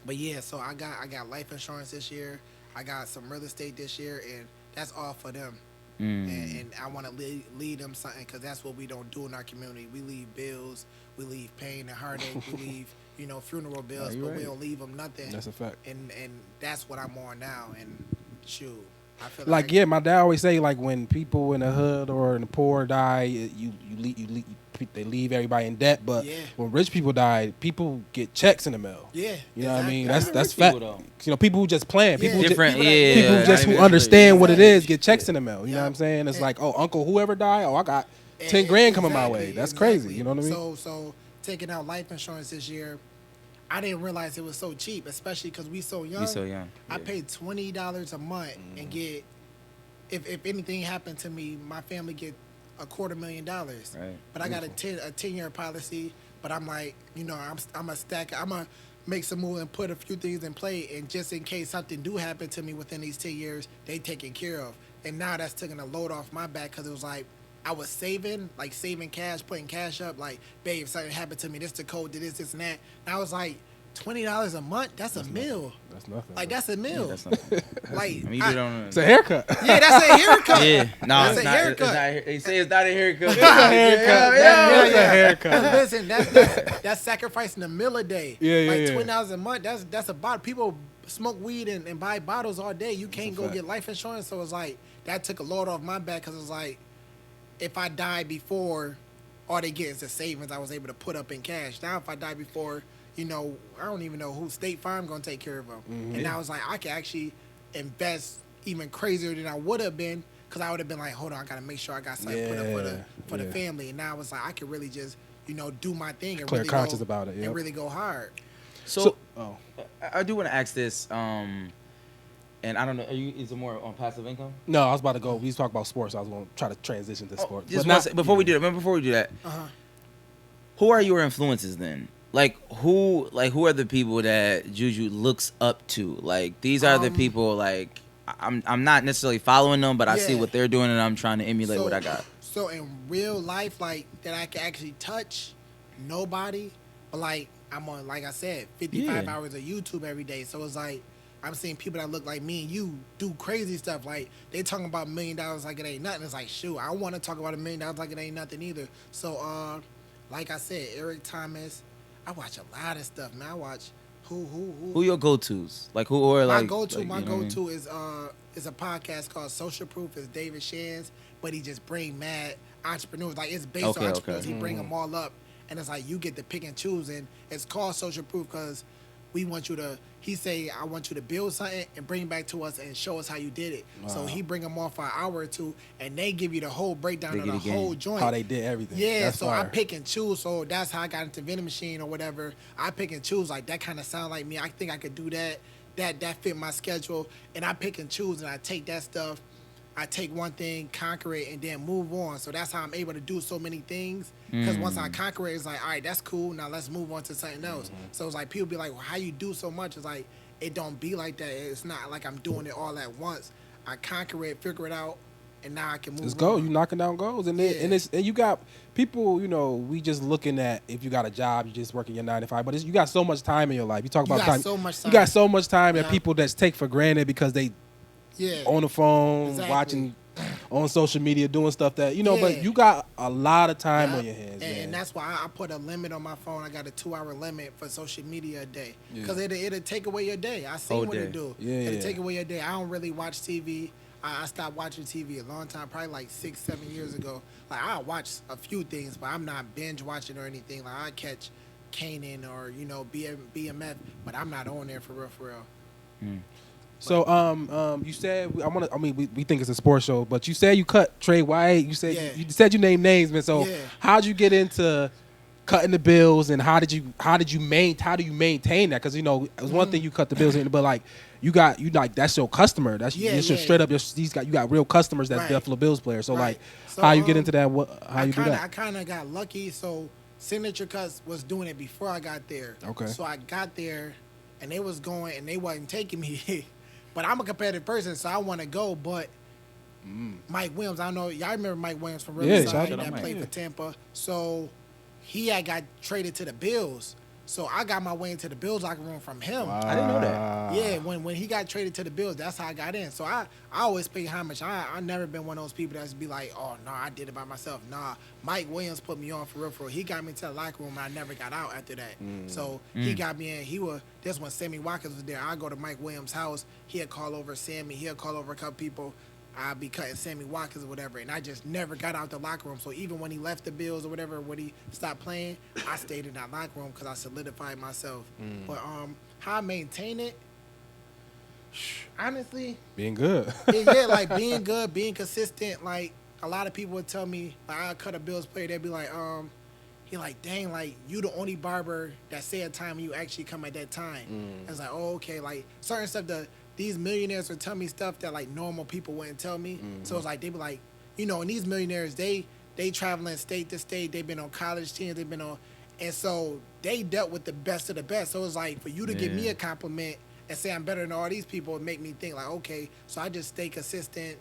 But yeah, so I got life insurance this year. I got some real estate this year, and that's all for them. And I want to lead them something, because that's what we don't do in our community. We leave bills, we leave pain and heartache, we leave funeral bills, but we don't leave them nothing. That's a fact. And that's what I'm on now. And shoot, I feel like my dad always say, like, when people in the hood or in the poor die, they leave everybody in debt. But when rich people die, people get checks in the mail. Yeah, you know what I mean. That's fact. People who just plan, people who who understand what it is get checks in the mail. You know what I'm saying? It's like, oh, Uncle whoever died, I got 10 grand coming my way. That's crazy. You know what I mean? So taking out life insurance this year, I didn't realize it was so cheap, especially because we so young. I paid $20 a month and get, if anything happened to me, my family get $250,000. Right. But I got a 10-year policy. But I'm like, I'm a stack. I'm gonna make some moves and put a few things in play, and just in case something do happen to me within these 10 years, they taken care of. And now that's taking a load off my back, because it was like I was saving cash, putting cash up. Like, babe, if something happened to me, this the code to this, and that. And I was like, $20 a month? That's a meal. That's nothing. Like, that's a meal. That's nothing. Like, it's a haircut. Yeah, that's a haircut. Yeah, no, that's a haircut. They say it's not a haircut. It's a haircut. It's a haircut. Listen, that's sacrificing a meal a day. Like $20 a month. That's a bottle. People smoke weed and buy bottles all day. You can't go get life insurance. So it's like that took a load off my back, because it's like, if I die before, all they get is the savings I was able to put up in cash. Now if I die before, I don't even know who State Farm going to take care of them. Mm-hmm. And now it's like I can actually invest even crazier than I would have been, because I would have been like, hold on, I got to make sure I got something put up for the family. And now it's like I can really just, do my thing and clear really conscious about it, and really go hard. So I do want to ask this, and I don't know, is it more on passive income? No, I was about to go. We was talking about sports. I was going to try to transition to sports. Before we do that, who are your influences then? Like who are the people that Juju looks up to? Like, these are the people, like, I'm not necessarily following them, but I see what they're doing, and I'm trying to emulate what I got. So in real life, like, that I can actually touch, nobody. But like, I'm on, like I said, 55 hours of YouTube every day. So it's like, I'm seeing people that look like me and you do crazy stuff. Like, they talking about $1 million like it ain't nothing. It's like, shoot, I want to talk about $1 million like it ain't nothing either. So, like I said, Eric Thomas. I watch a lot of stuff, man. I watch who your go-tos? Like, who are like my go-to is a podcast called Social Proof. It's David Shands, but he just bring mad entrepreneurs. Like, it's based on entrepreneurs. He bring them all up, and it's like you get to pick and choose. And it's called Social Proof because we want you to. He say, I want you to build something and bring it back to us and show us how you did it. Wow. So he bring them on for an hour or two, and they give you the whole breakdown of the whole joint. How they did everything. Yeah, that's so fire. I pick and choose. So that's how I got into vending machine or whatever. I pick and choose. Like, that kind of sound like me. I think I could do that. That fit my schedule. And I pick and choose, and I take that stuff. I take one thing, conquer it, and then move on. So that's how I'm able to do so many things. Because once I conquer it, it's like, all right, that's cool. Now let's move on to something else. So it's like, people be like, well, how you do so much? It's like, it don't be like that. It's not like I'm doing it all at once. I conquer it, figure it out, and now I can move on. Just go. You knocking down goals. And you got people, we just looking at, if you got a job, you just working your 9 to 5. But you got so much time in your life. You talk about time. So much time. You got so much time that people that's take for granted because they on the phone, watching on social media, doing stuff that, but you got a lot of time on your hands. And that's why I put a limit on my phone. I got a 2-hour limit for social media a day. Because it'll take away your day. I see what it do. It'll take away your day. I don't really watch TV. I stopped watching TV a long time, probably like 6-7 years ago. Like, I watch a few things, but I'm not binge watching or anything. Like, I catch Kanan or, BMF, but I'm not on there for real. So you said we think it's a sports show, but you said you cut Trey White. You said you named names, man. So how'd you get into cutting the bills, and how do you maintain that? Because it was one thing you cut the bills in, but like you like that's your customer. That's straight up. You got real customers that's Buffalo Bills players. So like how you get into that? How you do that? I kind of got lucky. So Signature Cuts was doing it before I got there. Okay. So I got there, and they was going, and they wasn't taking me. But I'm a competitive person, so I want to go. But Mike Williams, I don't know, y'all remember Mike Williams from Riverside that played for Tampa. So he had got traded to the Bills. So I got my way into the Bills locker room from him. Wow. I didn't know that. Yeah, when he got traded to the Bills, that's how I got in. So I always pay homage. I never been one of those people that's be like, oh, no, I did it by myself. Nah, Mike Williams put me on for real. He got me into the locker room, and I never got out after that. So he got me in. This when Sammy Watkins was there. I go to Mike Williams' house. He'd call over Sammy. He'd call over a couple people. I'd be cutting Sammy Watkins or whatever, and I just never got out the locker room. So even when he left the Bills or whatever, when he stopped playing, I stayed in that locker room because I solidified myself. But how I maintain it, honestly, being good. like being good, being consistent. Like a lot of people would tell me, like I cut a Bills player, they'd be like, he like, dang, like you the only barber that say a time you actually come at that time. I was like, oh, okay, like certain stuff these millionaires would tell me stuff that like normal people wouldn't tell me. So it's like they be like, and these millionaires they traveling state to state. They've been on college teams. They've been on, and so they dealt with the best of the best. So it's like for you to give me a compliment and say I'm better than all these people, it make me think like, okay. So I just stay consistent.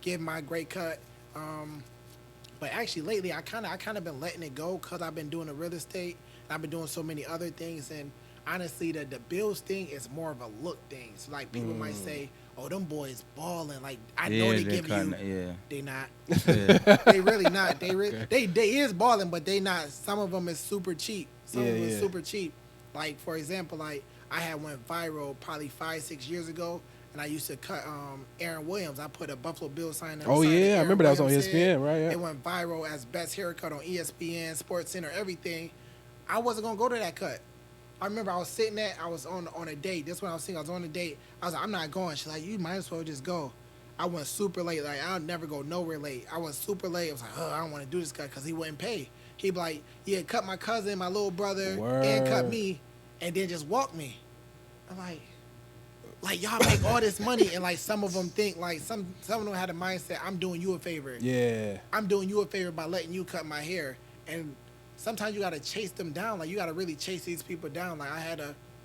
Give my great cut. But actually lately I kind of been letting it go because I've been doing the real estate. And I've been doing so many other things and. Honestly, the Bills thing is more of a look thing. So, like, people might say, oh, them boys balling. Like, I know they give you. They not. They really not. They is balling, but they not. Some of them is super cheap. Some of them is super cheap. Like, for example, like, I had went viral probably 5-6 years ago, and I used to cut Aaron Williams. I put a Buffalo Bills sign on. Oh, yeah. I remember that was on ESPN, right? Yeah. It went viral as best haircut on ESPN, Sports Center, everything. I wasn't going to go to that cut. I remember I was sitting there, I was on a date. That's when I was saying I was on a date. I was like, I'm not going. She's like, you might as well just go. I went super late. Like, I'll never go nowhere late. I went super late. I was like, I don't want to do this cut because he wouldn't pay. He'd be like, yeah, cut my cousin, my little brother, and cut me, and then just walk me. I'm like, y'all make all this money, and like some of them think, like some of them had a mindset, I'm doing you a favor. Yeah. I'm doing you a favor by letting you cut my hair. And sometimes you got to chase them down. Like, you got to really chase these people down. Like, I had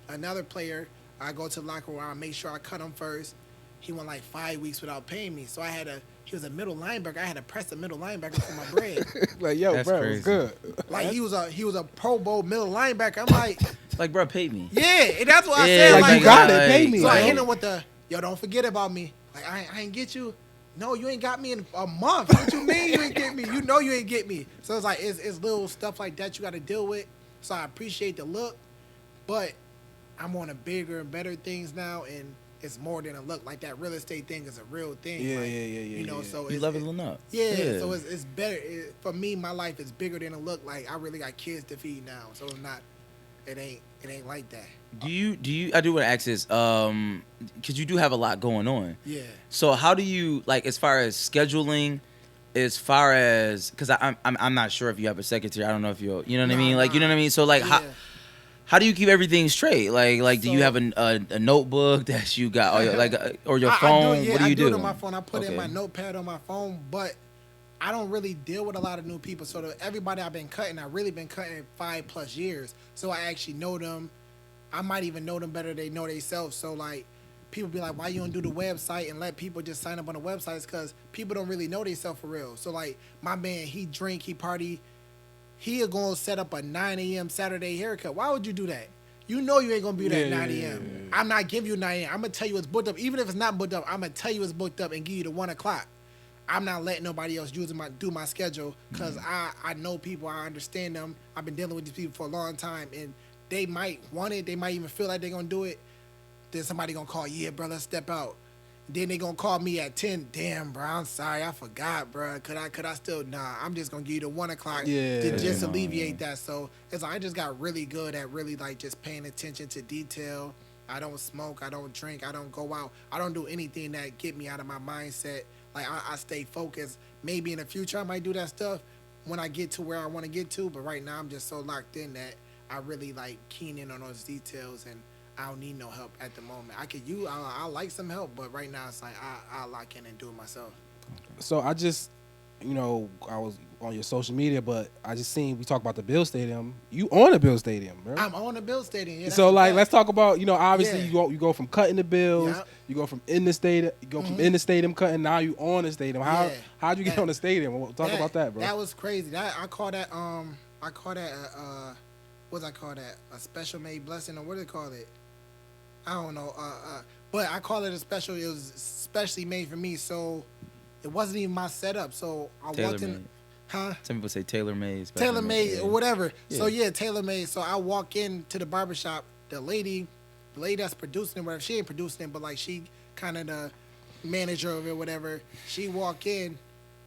another player. I go to the locker room. I make sure I cut him first. He went like 5 weeks without paying me. So he was a middle linebacker. I had to press a middle linebacker for my bread. Like, yo, that's bro, crazy. It's good. Like, he was a Pro Bowl middle linebacker. I'm like, bro, pay me. Yeah, and that's what I said. Like, you got it. Pay me. So I hit him with don't forget about me. Like, I ain't get you. No, you ain't got me in a month. What you mean you ain't get me? You know you ain't get me. So it's like it's little stuff like that you got to deal with. So I appreciate the look, but I'm on a bigger and better things now, and it's more than a look. Like that real estate thing is a real thing. Yeah, like, yeah. So you leveling up. Yeah. So it's better for me. My life is bigger than a look. Like I really got kids to feed now, so it's not. It ain't like that. Do you? I do want to ask this, because you do have a lot going on. Yeah. So how do you, like, as far as scheduling, because I'm not sure if you have a secretary. I don't know if you know what I mean. Like, you know what I mean. So like, how do you keep everything straight? Like, do you have a notebook that you got, or your phone? What do you do? I do it on my phone. I put in my notepad on my phone, but I don't really deal with a lot of new people. So everybody I've been cutting, I've really been cutting 5+ years. So I actually know them. I might even know them better than they know themselves. So, like, people be like, why you don't do the website and let people just sign up on the websites? Because people don't really know themselves for real. So, like, my man, he drink, he party. He going to set up a 9 a.m. Saturday haircut. Why would you do that? You know you ain't going to be there at 9 a.m. I'm not giving you 9 a.m. I'm going to tell you it's booked up. Even if it's not booked up, I'm going to tell you it's booked up and give you the 1 o'clock. I'm not letting nobody else do my schedule because I know people. I understand them. I've been dealing with these people for a long time, and they might want it. They might even feel like they're going to do it. Then somebody going to call, yeah, bro, let's step out. Then they going to call me at 10. Damn, bro, I'm sorry. I forgot, bro. Could I still? Nah, I'm just going to give you the 1 o'clock to just alleviate that. So it's like I just got really good at really, like, just paying attention to detail I don't smoke. I don't drink. I don't go out. I don't do anything that get me out of my mindset. Like, I stay focused. Maybe in the future I might do that stuff when I get to where I want to get to. But right now I'm just so locked in that I really, like, keen in on those details, and I don't need no help at the moment. I like some help, but right now it's like I'll lock in and do it myself. So I just, I was on your social media, but I just seen we talk about the Bill Stadium. You own the Bill Stadium, bro. I'm on the Bill Stadium. Yeah, so like, let's talk about, obviously Yeah. you go from cutting the bills, Yep. you go from in the stadium, in the stadium cutting. Now you on the stadium. How'd you get on the stadium? Talk about that, bro. That was crazy. I call that what I call that, a special made blessing, or what do they call it? I don't know. But I call it a special. It was specially made for me. So it wasn't even my setup. So I walked in. Huh? Some people say tailor-made. Tailor-made or whatever. Yeah. So yeah, tailor-made. So I walk into the barbershop. The lady that's producing it, whatever, she ain't producing it, but like she kind of the manager of it, whatever. She walk in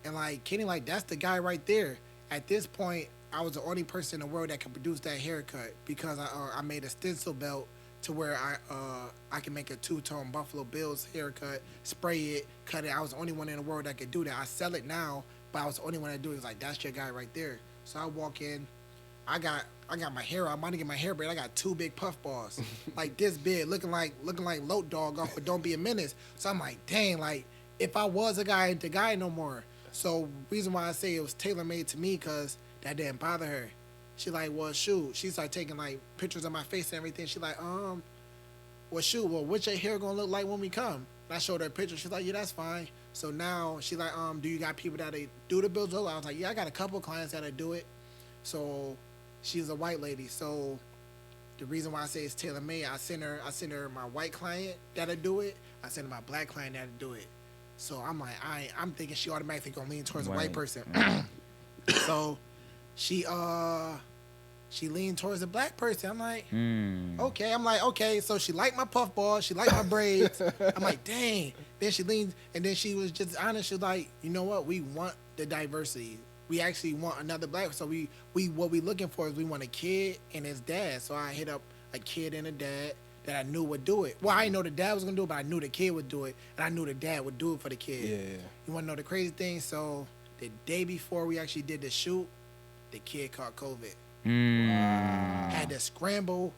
and like Kenny, like, that's the guy right there. At this point, I was the only person in the world that could produce that haircut because I made a stencil belt to where I can make a two-tone Buffalo Bills haircut, spray it, cut it. I was the only one in the world that could do that. I sell it now, but I was the only one that do it. It's like, that's your guy right there. So I walk in, I got my hair out. I'm about to get my hair braid. I got 2 big puff balls, like this big, looking like Load Dog off of Don't Be a Menace. So I'm like, dang, like if I was a guy, I ain't the guy no more. So reason why I say it was tailor made to me, cause that didn't bother her. She like, well, shoot. She started taking like pictures of my face and everything. She like, well, shoot. Well, what's your hair gonna look like when we come? And I showed her a picture. She's like, yeah, that's fine. So now she like, do you got people that do the bills? I was like, yeah, I got a couple clients that do it. So she's a white lady. So the reason why I say it's tailor made, I send her my white client that'll do it. I send her my black client that'll do it. So I'm like, I'm thinking she automatically gonna lean towards a white person. So she leaned towards the black person. I'm like, okay. I'm like, okay. So she liked my puff ball. She liked my braids. I'm like, dang. Then she leaned, and then she was just honest. She was like, you know what? We want the diversity. We actually want another black. So what we looking for is we want a kid and his dad. So I hit up a kid and a dad that I knew would do it. Well, I didn't know the dad was gonna do it, but I knew the kid would do it, and I knew the dad would do it for the kid. Yeah. You want to know the crazy thing? So the day before we actually did the shoot, the kid caught COVID. Had to scramble.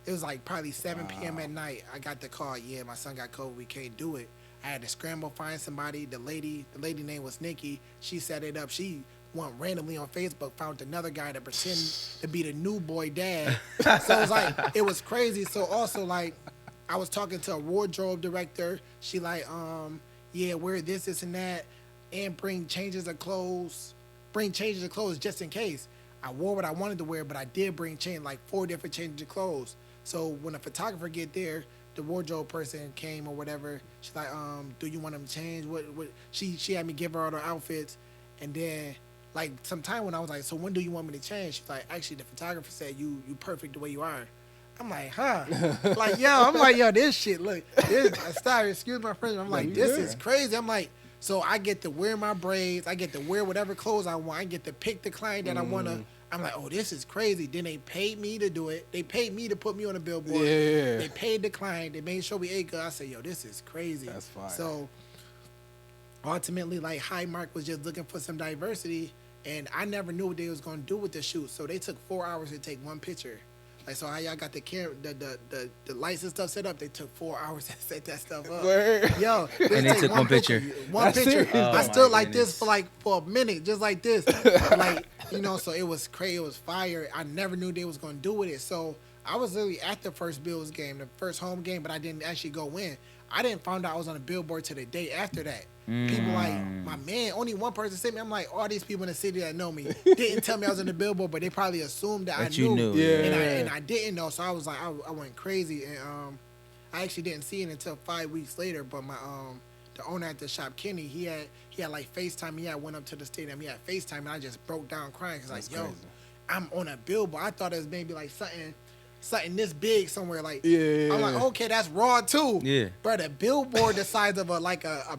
It was like probably 7 p.m. at night. I got the call. Yeah, my son got COVID. We can't do it. I had to scramble, find somebody. The lady name was Nikki. She set it up. She went randomly on Facebook, found another guy to pretend to be the new boy dad. So it was like, it was crazy. So also, like, I was talking to a wardrobe director. She like, yeah, wear this and that, and bring changes of clothes just in case. I wore what I wanted to wear, but I did bring like 4 different changes of clothes. So when a photographer get there, the wardrobe person came or whatever. She's like, do you want them to change? What? She had me give her all the outfits, and then like sometime when I was like, so when do you want me to change? She's like, actually, the photographer said you perfect the way you are. I'm like, huh? Yo, this shit, look, sorry, excuse my French. I'm like, this is crazy. I'm like, so I get to wear my braids. I get to wear whatever clothes I want. I get to pick the client that I want to. I'm like, oh, this is crazy. Then they paid me to do it. They paid me to put me on a billboard. Yeah. They paid the client. They made sure we ate good. I said, yo, this is crazy. That's fine. So ultimately, like, Highmark was just looking for some diversity, and I never knew what they was going to do with the shoot. So they took 4 hours to take one picture. Like, so how y'all got the camera, the lights and stuff set up, they took 4 hours to set that stuff up. Word. Yo, And they took one picture. One That's picture. serious? Oh, I stood my like this goodness. for a minute, just like this. Like, so it was crazy. It was fire. I never knew they was going to do with it. So I was literally at the first Bills game, the first home game, but I didn't actually go in. I didn't find out I was on a billboard till the day after that. People like, my man, only one person sent me. I'm like, all these people in the city that know me didn't tell me I was on the billboard, but they probably assumed that I knew. You knew. Yeah. And I didn't know. So I was like, I went crazy. And I actually didn't see it until 5 weeks later. But my the owner at the shop, Kenny, he had like FaceTime. He had went up to the stadium. He had FaceTime, and I just broke down crying because like, yo, crazy. I'm on a billboard. I thought it was maybe like something this big somewhere. Like, Yeah. I'm like, okay, that's raw too. Yeah. Bro, the billboard the size of a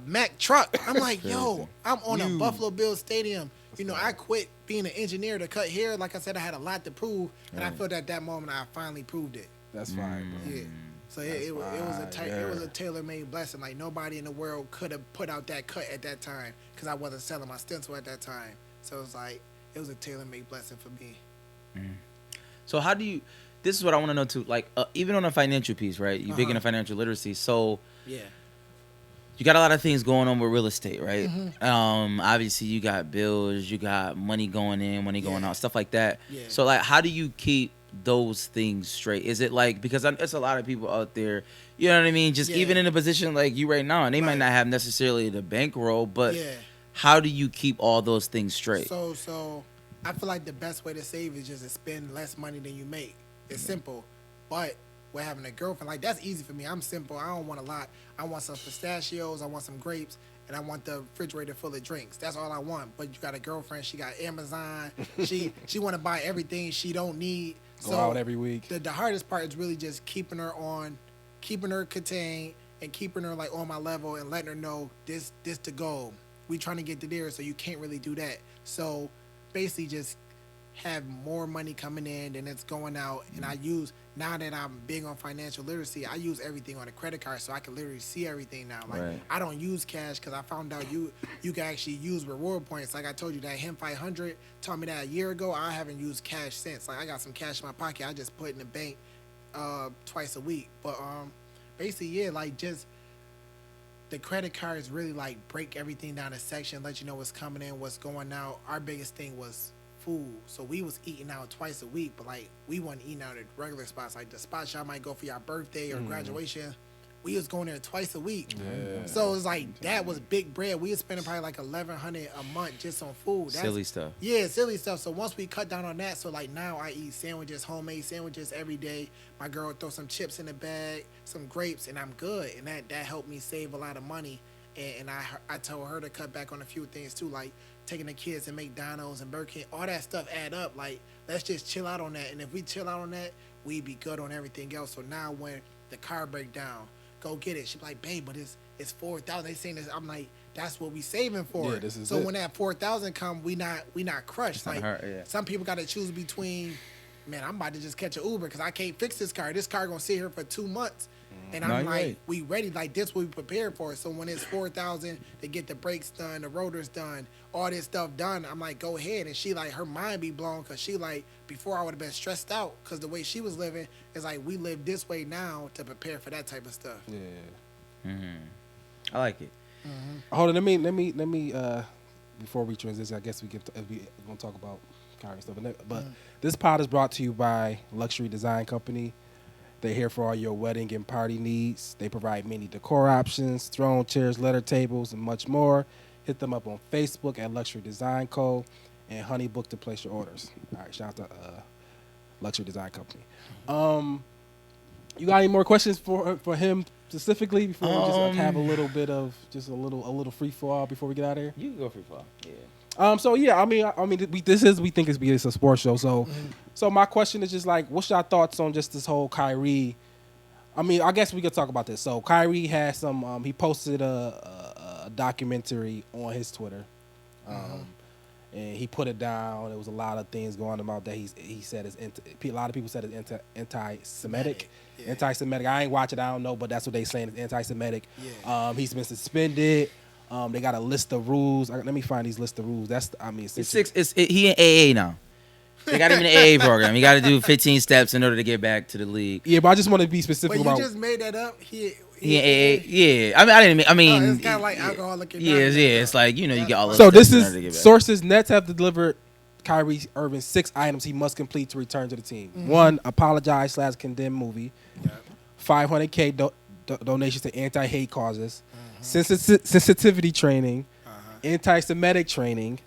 Mack truck. I'm like, yo, I'm on a Buffalo Bills stadium. I quit being an engineer to cut hair. Like I said, I had a lot to prove, and I felt at that moment I finally proved it. That's fine, bro. Yeah. So it was a tailor-made blessing. Like nobody in the world could have put out that cut at that time because I wasn't selling my stencil at that time. So it was like it was a tailor-made blessing for me. So how do you? This is what I want to know too. Like even on a financial piece, right? You're big into financial literacy, so yeah. You got a lot of things going on with real estate, right? Mm-hmm. Obviously, you got bills, you got money going in, money going out, stuff like that. Yeah. So, like, how do you keep those things straight? Is it like, because there's a lot of people out there, you know what I mean? Just even in a position like you right now, and they might not have necessarily the bankroll, but how do you keep all those things straight? So I feel like the best way to save is just to spend less money than you make. It's simple, but with having a girlfriend, like that's easy for me. I'm simple. I don't want a lot. I want some pistachios. I want some grapes, and I want the refrigerator full of drinks. That's all I want. But you got a girlfriend. She got Amazon. She want to buy everything she don't need. Go out every week. The hardest part is really just keeping her contained, and keeping her like on my level and letting her know this the goal. We trying to get to there, so you can't really do that. So basically, just have more money coming in than it's going out. And I use, now that I'm big on financial literacy, I use everything on a credit card so I can literally see everything now. Like I don't use cash because I found out you can actually use reward points. Like I told you, that Him 500 taught me that a year ago. I haven't used cash since. Like I got some cash in my pocket. I just put it in the bank twice a week. But basically, like just the credit cards really like break everything down a section, let you know what's coming in, what's going out. Our biggest thing was food. So we was eating out twice a week, but like we wasn't eating out at regular spots. Like the spots y'all might go for your birthday or graduation, we was going there twice a week. So it's like that was big bread. We was spending probably like $1,100 a month just on food. That's silly stuff. Yeah, silly stuff. So once we cut down on that, so like now I eat sandwiches, homemade sandwiches every day. My girl would throw some chips in the bag, some grapes, and I'm good. And that helped me save a lot of money. And I told her to cut back on a few things too, like taking the kids to McDonald's and Burger King. All that stuff add up. Like, let's just chill out on that. And if we chill out on that, we be good on everything else. So now when the car break down, go get it. She be like, babe, but it's 4,000. They saying this. I'm like, that's what we saving for. Yeah, this is so it. when that 4,000 come, we not crushed. Like some people got to choose between, man, I'm about to just catch an Uber because I can't fix this car. This car gonna sit here for 2 months. And I'm like, we ready, like this what we prepared for. So when it's 4,000 to get the brakes done, the rotors done, all this stuff done, I'm like, go ahead. And she like, her mind be blown because she like, before I would have been stressed out because the way she was living is like, we live this way now to prepare for that type of stuff. Yeah. I like it. Hold on, let me before we transition, I guess we gonna talk about car and stuff. But this pod is brought to you by Luxury Design Company. They're here for all your wedding and party needs. They provide many decor options, throne chairs, letter tables, and much more. Hit them up on Facebook at Luxury Design Co. and Honeybook to place your orders. All right, shout out to Luxury Design Company. You got any more questions for him specifically before we just have a little bit of just a little free fall before we get out of here? You can go free fall. Yeah. So yeah, I mean, we think it's a sports show. So, so my question is just like, what's your thoughts on just this whole Kyrie? I mean, I guess we could talk about this. So Kyrie has some. He posted a documentary on his Twitter, and he put it down. There was a lot of things going on about that. He said a lot of people said it's anti-Semitic. Yeah. Anti-Semitic. I ain't watch it. I don't know, but that's what they saying. It's anti-Semitic. Yeah. He's been suspended. They got a list of rules. Let me find these list of rules. He in AA now. They got him in the AA program. You got to do 15 steps in order to get back to the league. Yeah, but I just want to be specific but about. You just made that up. He in AA. Yeah, I mean, it's kind of like alcoholic. Yeah. It's like you get all. So this is sources. Nets have delivered Kyrie Irving 6 items he must complete to return to the team. 1, apologize / condemn movie. $500K donations to anti-hate causes. Sensitivity training, anti-Semitic training,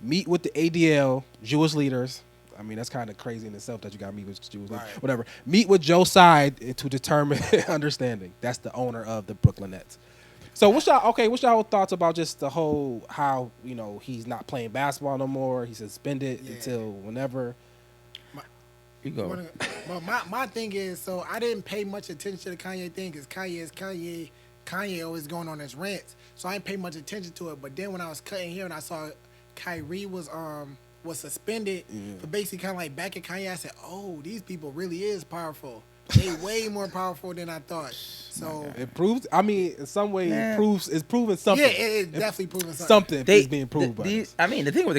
meet with the ADL, Jewish leaders. I mean, that's kind of crazy in itself that you got to meet with Jewish leaders. Whatever. Meet with Joe Tsai to determine understanding. That's the owner of the Brooklyn Nets. So what's y'all thoughts about just the whole how he's not playing basketball no more? He's suspended until whenever. You go. Well, my thing is, so I didn't pay much attention to the Kanye thing because Kanye is Kanye. Kanye always going on his rants, so I didn't pay much attention to it. But then when I was cutting here and I saw Kyrie was suspended for basically kind of like back at Kanye, I said, "Oh, these people really is powerful." They way more powerful than I thought. So it proves. I mean, in some way, Man. it's proving something. yeah, it's definitely proving something. Something is being proved by this. I mean, the thing with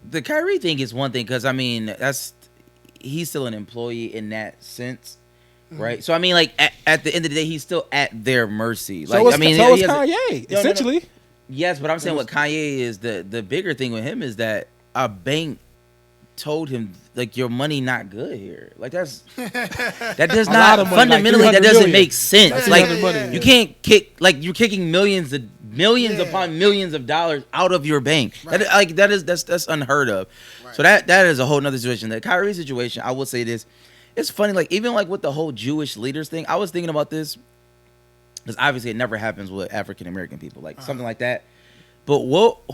the Kyrie thing is one thing because I mean he's still an employee in that sense, right? So I mean, like at the end of the day, he's still at their mercy. Like So I mean, so is he has Kanye, essentially. Yes, but I'm saying what Kanye is the bigger thing with him is that a bank told him like your money not good here. Like that does A lot not of money, fundamentally like that doesn't $300 make sense. million. Like Yeah, yeah. you can't kick like you're kicking millions Yeah. upon millions of dollars out of your bank. Right. That's unheard of. Right. So that is a whole nother situation. The Kyrie situation, I will say this. It's funny, like even like with the whole Jewish leaders thing, I was thinking about this because obviously it never happens with African American people, like something like that. But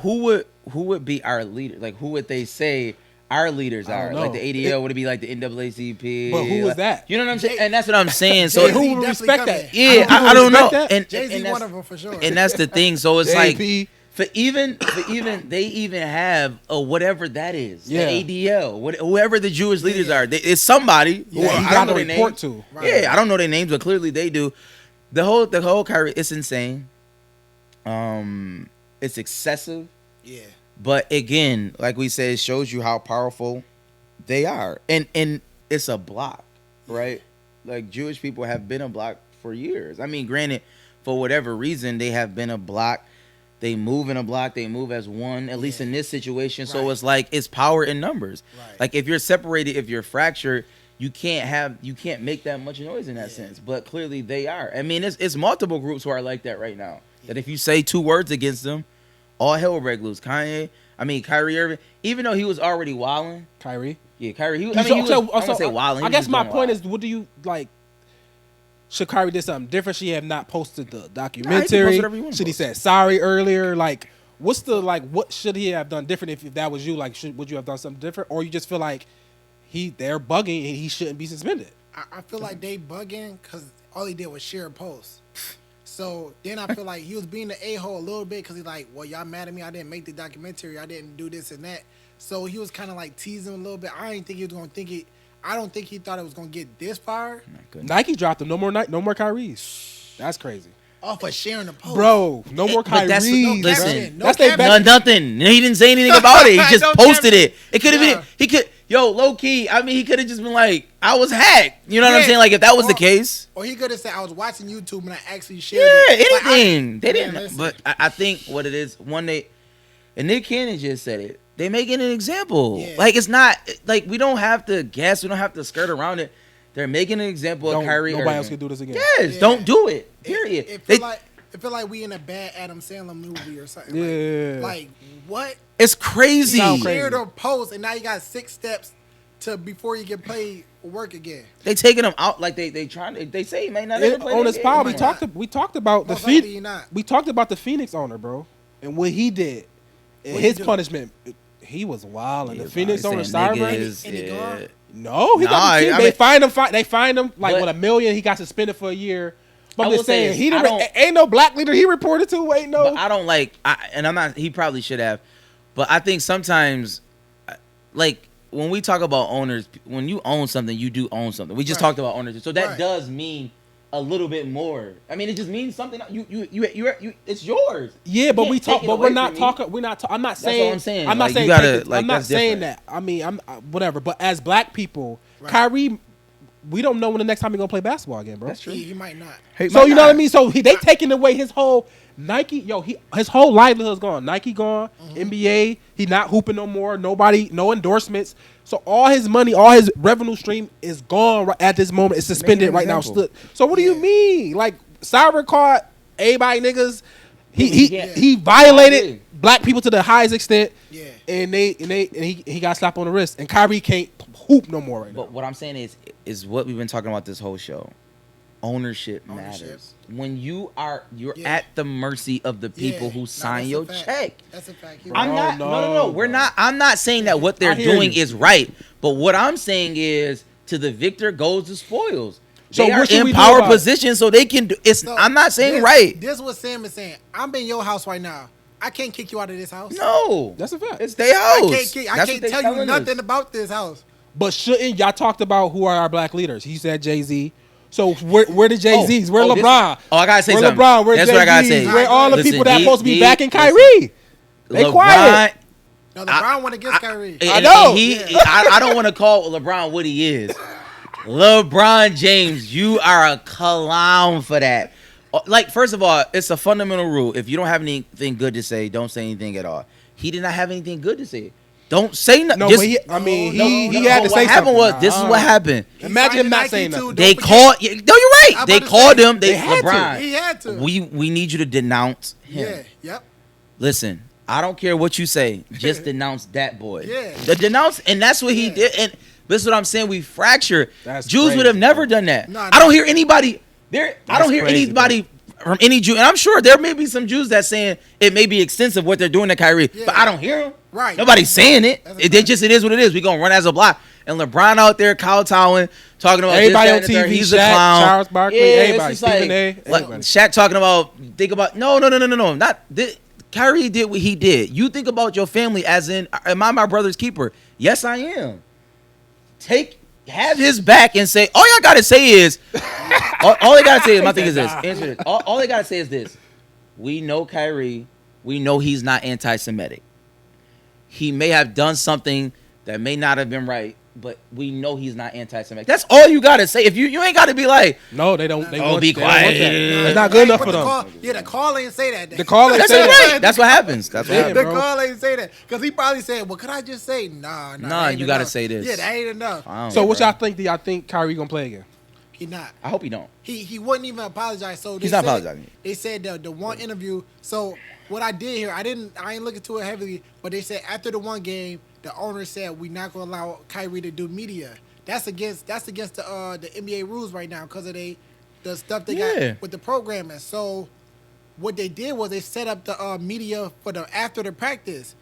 who would be our leader? Like who would they say our leaders I are? don't Like know. the ADL would it be like the NAACP? But who was that? You know what I'm saying? And that's what I'm saying. So Jay-Z who would definitely respect come that? in. yeah, People I don't know. respect that? And Jay-Z and that's- one of them for sure. and that's the thing. So it's like JP. for even they even have whatever that is. Yeah. The ADL, whoever the Jewish leaders are, it's somebody. Yeah, who he I got don't to know their report names. to. Right. Yeah, I don't know their names, but clearly they do. The whole Kyrie, it's insane. It's excessive. Yeah. But again, like we said, it shows you how powerful they are. And it's a block, right? Like Jewish people have been a block for years. I mean, granted, for whatever reason, they have been a block. They move in a block. They move as one, at least in this situation. So Right. it's like it's power in numbers. Right. Like if you're separated, if you're fractured, you can't make that much noise in that sense. But clearly they are. I mean, it's multiple groups who are like that right now. That if you say two words against them, all hell will break loose. Kyrie Irving, even though he was already wilding. Kyrie. Yeah, Kyrie. He So- was, so- I'm gonna so say wilding. I guess my point is, what do you like? Should Kyrie did something different? Should he have not posted the documentary? whatever he wanna Should he post. said sorry earlier? Like, what's the what should he have done different if that was you? Like, would you have done something different, or you just feel like they're bugging and he shouldn't be suspended? I feel like they bugging because all he did was share a post. So then I feel like he was being the a-hole a little bit because he's like, well, y'all mad at me. I didn't make the documentary. I didn't do this and that. So he was kind of like teasing a little bit. I didn't think he was going to think it. I don't think he thought it was going to get this far. Nike dropped him. No more Kyries. That's crazy, Off of sharing a post. bro. No more But that's- Kyries. listen, caption, no that's their caption. best. nothing. He didn't say anything about it. He just No posted caption. it. It could have Yeah. been. He could. Yo, low key. I mean, he could have just been like, "I was hacked." You know what I'm Yeah. saying? Like, if that was the Or- case. Or he could have said, I was watching YouTube and I actually shared Yeah, it. Like, anything. They Man, didn't. listen. But I think what it is, and Nick Cannon just said it. They making an example. Yeah. Like it's not like we don't have to guess. We don't have to skirt around it. They're making an example of Kyrie. Nobody Irving. else can do this again. Yes, Yeah. don't do it. Period. It They- feel like we in a bad Adam Sandler movie or something. Yeah. Like what? it's crazy. Sound crazy. Shared a post and now you got 6 steps to before you get paid for work again. They taking him out like they trying to. They say he may not ever play On that this game. pod, we might talked about the Most likely he Phoenix. not. We talked about the Phoenix owner, bro, and what he did. And What he his do? punishment, he was wild. And Yeah, the Phoenix saying owner, Cyber. niggas, And he yeah. gone? No, he Nah, got the team. I They mean- fined him. They fined him like But- what $1 million. He got suspended for a year. But I I'm will just say saying, this, he I didn't. don't- Ain't no black leader he reported to. Ain't no. But I don't like. And I'm not. He probably should have. But I think sometimes, like when we talk about owners, when you own something, you do own something. We just Right. talked about owners, so that Right. does mean a little bit more. I mean, it just means something. You it's yours. Yeah, but You we can't take talk. it But away we're from not me. talking. We're not. I'm not That's saying. all I'm saying. I'm not Like, saying. you gotta, take it- like, I'm not that's saying different. that. I mean, I'm whatever. But as black people, Right. Kyrie, we don't know when the next time he's gonna play basketball again, bro. That's true. He might not. So you know what I mean. So they taking away his whole Nike. His whole livelihood's gone. Nike gone. NBA. He not hooping no more. Nobody. No endorsements. So all his money, all his revenue stream is gone right at this moment. It's suspended an right now. example. So what do you mean? Like Cyber caught everybody niggas. He He I violated agree. black people to the highest extent. Yeah. And he got slapped on the wrist. And Kyrie can't hoop no more right now. But what I'm saying is what we've been talking about this whole show. Ownership matters. When you're Yeah. at the mercy of the people Yeah. who No, sign that's a your fact. check. That's a fact. I'm not. No. We're bro. not. I'm not saying that what they're I hear doing you. is right. But what I'm saying is, to the victor goes the spoils. So They are what should we in do power about it? position, so they can do. It's. So I'm not saying this, right. This is what Sam is saying. I'm in your house right now. I can't kick you out of this house. No, That's a fact. It's their house. I That's can't what they tell you telling nothing us. about this house. But shouldn't y'all talked about who are our black leaders? He said Jay-Z. So where the Jay-Z's? Where LeBron? I gotta say where something. LeBron? Where That's Jay-Z? what I gotta say. Where all the Listen, people that supposed to be backing listen. Kyrie? They LeBron, quiet. No, LeBron went against Kyrie. I know. I don't want to call LeBron what he is. LeBron James, you are a clown for that. Like, first of all, it's a fundamental rule. If you don't have anything good to say, don't say anything at all. He did not have anything good to say. Don't say nothing. No, Just, but he no, had to say what happened something. was, this is what happened. Imagine him not saying nothing. They called. No, you're right. They called him. They had to. LeBron. He had to. We need you to denounce him. Yeah. Yep. Listen, I don't care what you say. Just denounce that boy. Yeah. The denounce, and that's what he did. And this is what I'm saying. We fracture. That's Jews crazy, would have never done that. No, I don't hear anybody there. I That's don't hear crazy, anybody from any Jew, and I'm sure there may be some Jews that saying it may be extensive what they're doing to Kyrie, but I don't hear them. Right. Nobody's saying it. That's It just it is what it is. We gonna run as a block. And LeBron out there kowtowing, talking about Everybody on this, that, and the third. TV. He's Shaq, a clown. Charles Barkley, it's everybody. just like, Stephen A. like Everybody. Shaq talking about think about no. Not this. Kyrie did what he did. You think about your family as in, am I my brother's keeper? Yes, I am. Have his back and say, all y'all gotta say is, all they gotta say is, my thing is this. Answer this. All they gotta say is this. We know Kyrie. We know he's not anti-Semitic. He may have done something that may not have been right, but we know he's not anti-Semitic. That's all you gotta say. If you ain't gotta be like, No, they don't. They be quiet. It's not good enough for them. The call ain't say that. The call ain't that's say all that. right. That's what happens. That's what Yeah, happens. The call ain't say that because he probably said, "Well, could I just say nah? that ain't you gotta enough." say this. Yeah, that ain't enough. I don't So know, what bro. y'all think? Do y'all think Kyrie gonna play again? He not. I hope he don't. He wouldn't even apologize. So He's not apologizing. They said the one interview. So what I did here, I ain't looking to it heavily, but they said after the one game, the owner said we're not gonna allow Kyrie to do media. That's against the NBA rules right now because of the stuff they got with the programming. So what they did was they set up the media for after the practice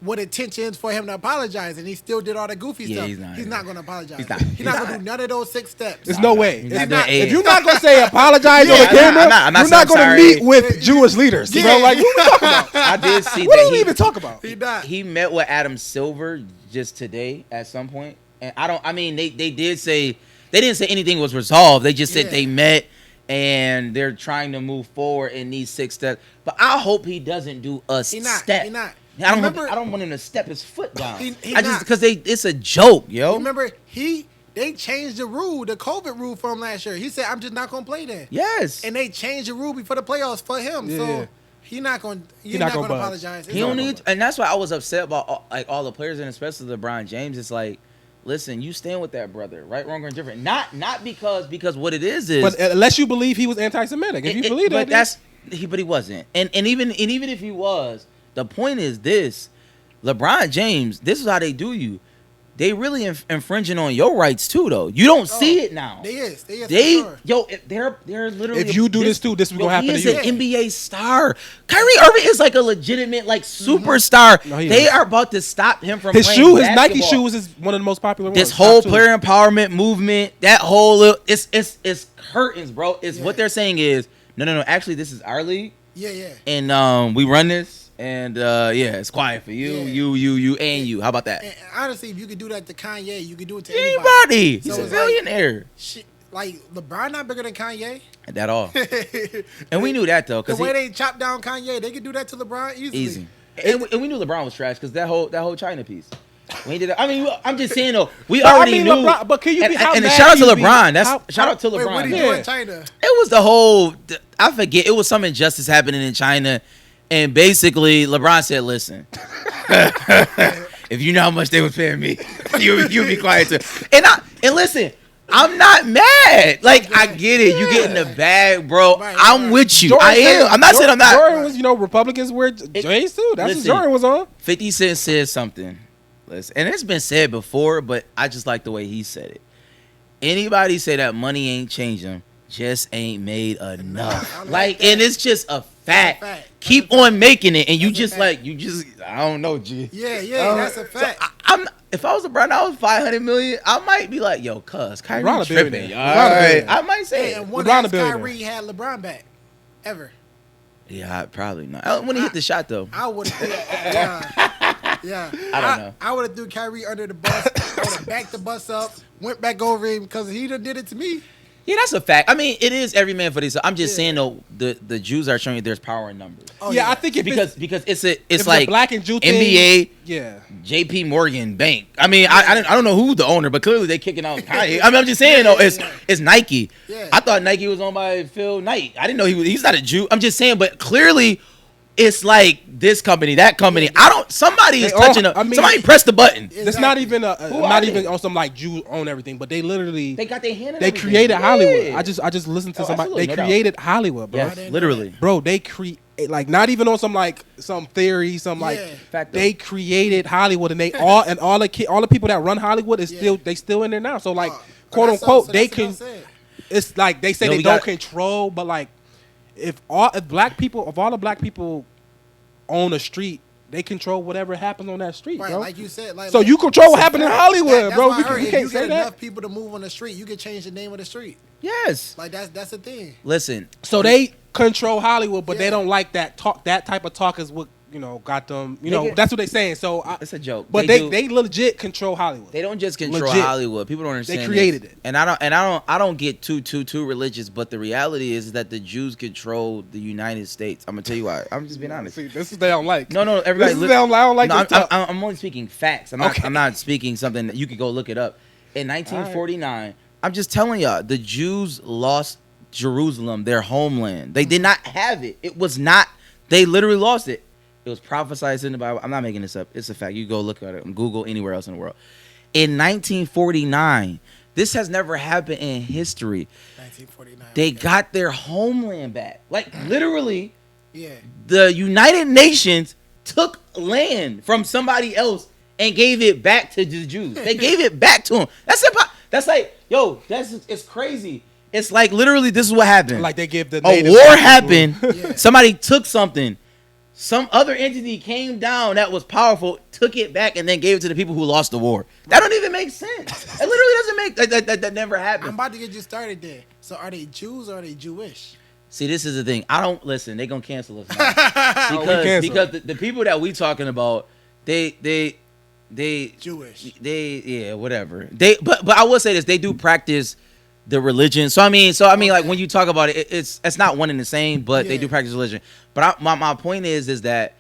with intentions for him to apologize, and he still did all the goofy stuff. He's not going to apologize. He's not going to do none of those 6 steps. There's no way. He's not doing If you're not gonna say apologize on the camera, I'm not you're not gonna sorry. meet with Jewish leaders. Bro, like what we talking about? I did see What that do we even talk about? He not. he met with Adam Silver just today at some point, and they did say they didn't say anything was resolved. They just said they met and they're trying to move forward in these 6 steps. But I hope he doesn't do a step. He not. I don't want him to step his foot down. He Because it's a joke, yo. Remember, they changed the rule, the COVID rule from last year. He said, "I'm just not gonna play then." Yes. And they changed the rule before the playoffs for him. Yeah. So he's not gonna not gonna budge. apologize. He don't need, and that's why I was upset about all the players and especially LeBron James. It's like, listen, you stand with that brother, right, wrong, or indifferent. Not because what it is. But unless you believe he was anti-Semitic, if you believe that, but he wasn't. And even if he was, the point is this: LeBron James. This is how they do you. They really infringing on your rights too, though. You don't see it now. They is. They're literally. if you do this too, this is gonna happen to you. He is an NBA star. Kyrie Irving is like a legitimate superstar. No, he they is. are about to stop him from His playing his Nike basketball. shoes is one of the most popular ones. This Top whole 2. player empowerment movement, that whole it's curtains, bro. It's what they're saying is no. Actually, this is our league, Yeah. and we run this, and it's quiet for you, you, and you. How about that? And honestly, if you could do that to Kanye, you could do it to Anybody? So He's a it's billionaire. like LeBron not bigger than Kanye. At all. And we knew that though, The because way they chopped down Kanye, they could do that to LeBron easily. easy. And we knew LeBron was trash because that whole China piece. We did. I mean, I'm just saying though. We already knew. LeBron, but can you be? How and mad shout out to can you be? LeBron. Shout out to Wait, LeBron. what did he man. do in China? It was the whole. I forget. It was some injustice happening in China, and basically LeBron said, "Listen, if you know how much they was paying me, you be quiet too." And listen. I'm not mad. Like, I get it. You get in the bag, bro. I'm with you. Jordan I am. I'm not saying I'm not. Jordan was, Republicans were Jays too. That's what Jordan was on. 50 Cent said something. Listen, and it's been said before, but I just like the way he said it. Anybody say that money ain't changing, just ain't made enough. And it's just a fact. Keep on making it, and you just I don't know, G. Yeah, that's a fact. So if I was LeBron, I was $500 million. I might be like, yo, cuz Kyrie tripping. All right, I might say And it. one LeBron of a billionaire. Kyrie had LeBron back, ever. Yeah, probably not. When he hit the shot though. I would have. Yeah, I don't know. I would have threw Kyrie under the bus. I would have backed the bus up, went back over him because he done did it to me. Yeah, that's a fact. I mean, it is every man for themselves. I'm just saying though, the Jews are showing you there's power in numbers. Oh, yeah, I think if because it's if like a black and Jew thing, NBA, yeah, JP Morgan Bank. I mean, I don't know who's the owner, but clearly they kicking out Kanye. I mean, I'm just saying though, it's Nike. Yeah. I thought Nike was owned by Phil Knight. I didn't know he's not a Jew. I'm just saying, but clearly it's like this company, that company. Somebody is touching somebody press the button. It's not even not even on some like Jew own everything, but they literally got their hand in everything. Created Hollywood. I just listened to somebody. They created Hollywood, bro. Yes, literally, bro. They create like not even on some theory, they created Hollywood, and they all the people that run Hollywood is still in there now. So like quote unquote they can. It's like they say they don't control, but like if all the black people own a street, they control whatever happens on that street, right, bro. Like you said, so you control what happened in Hollywood, bro. You can't if you say get that. enough people to move on the street, you can change the name of the street. Yes, like that's the thing. Listen, so they control Hollywood, but they don't like that talk. That type of talk is what got them. That's what they're saying. So it's a joke, but they legit control Hollywood. They don't just control Hollywood. People don't understand. They created it, and I don't get too religious. But the reality is that the Jews control the United States. I'm gonna tell you why. I'm just being honest. See, this is they don't like. No, everybody. This is they don't like. No, I'm only speaking facts. I'm not speaking something that you could go look it up. In 1949, I'm just telling y'all, the Jews lost Jerusalem, their homeland. They did not have it. It was not. They literally lost it. It was prophesied in the Bible. I'm not making this up. It's a fact. You go look at it on Google, anywhere else in the world. In 1949, this has never happened in history. 1949. They got their homeland back. Like, literally, yeah. The United Nations took land from somebody else and gave it back to the Jews. They gave it back to them. That's like, yo, it's crazy. It's like, literally, this is what happened. Like, they give the a war happened. Yeah. Somebody took something. Some other entity came down that was powerful, took it back, and then gave it to the people who lost the war. That don't even make sense. It literally doesn't make that never happened. I'm about to get you started there. So are they Jews or are they Jewish? See, this is the thing. I don't listen. They gonna cancel us now. because the people that we talking about, they Jewish. Whatever. But I will say this. They do practice the religion. So I mean, like when you talk about it, it's not one and the same, but they do practice religion. But my point is that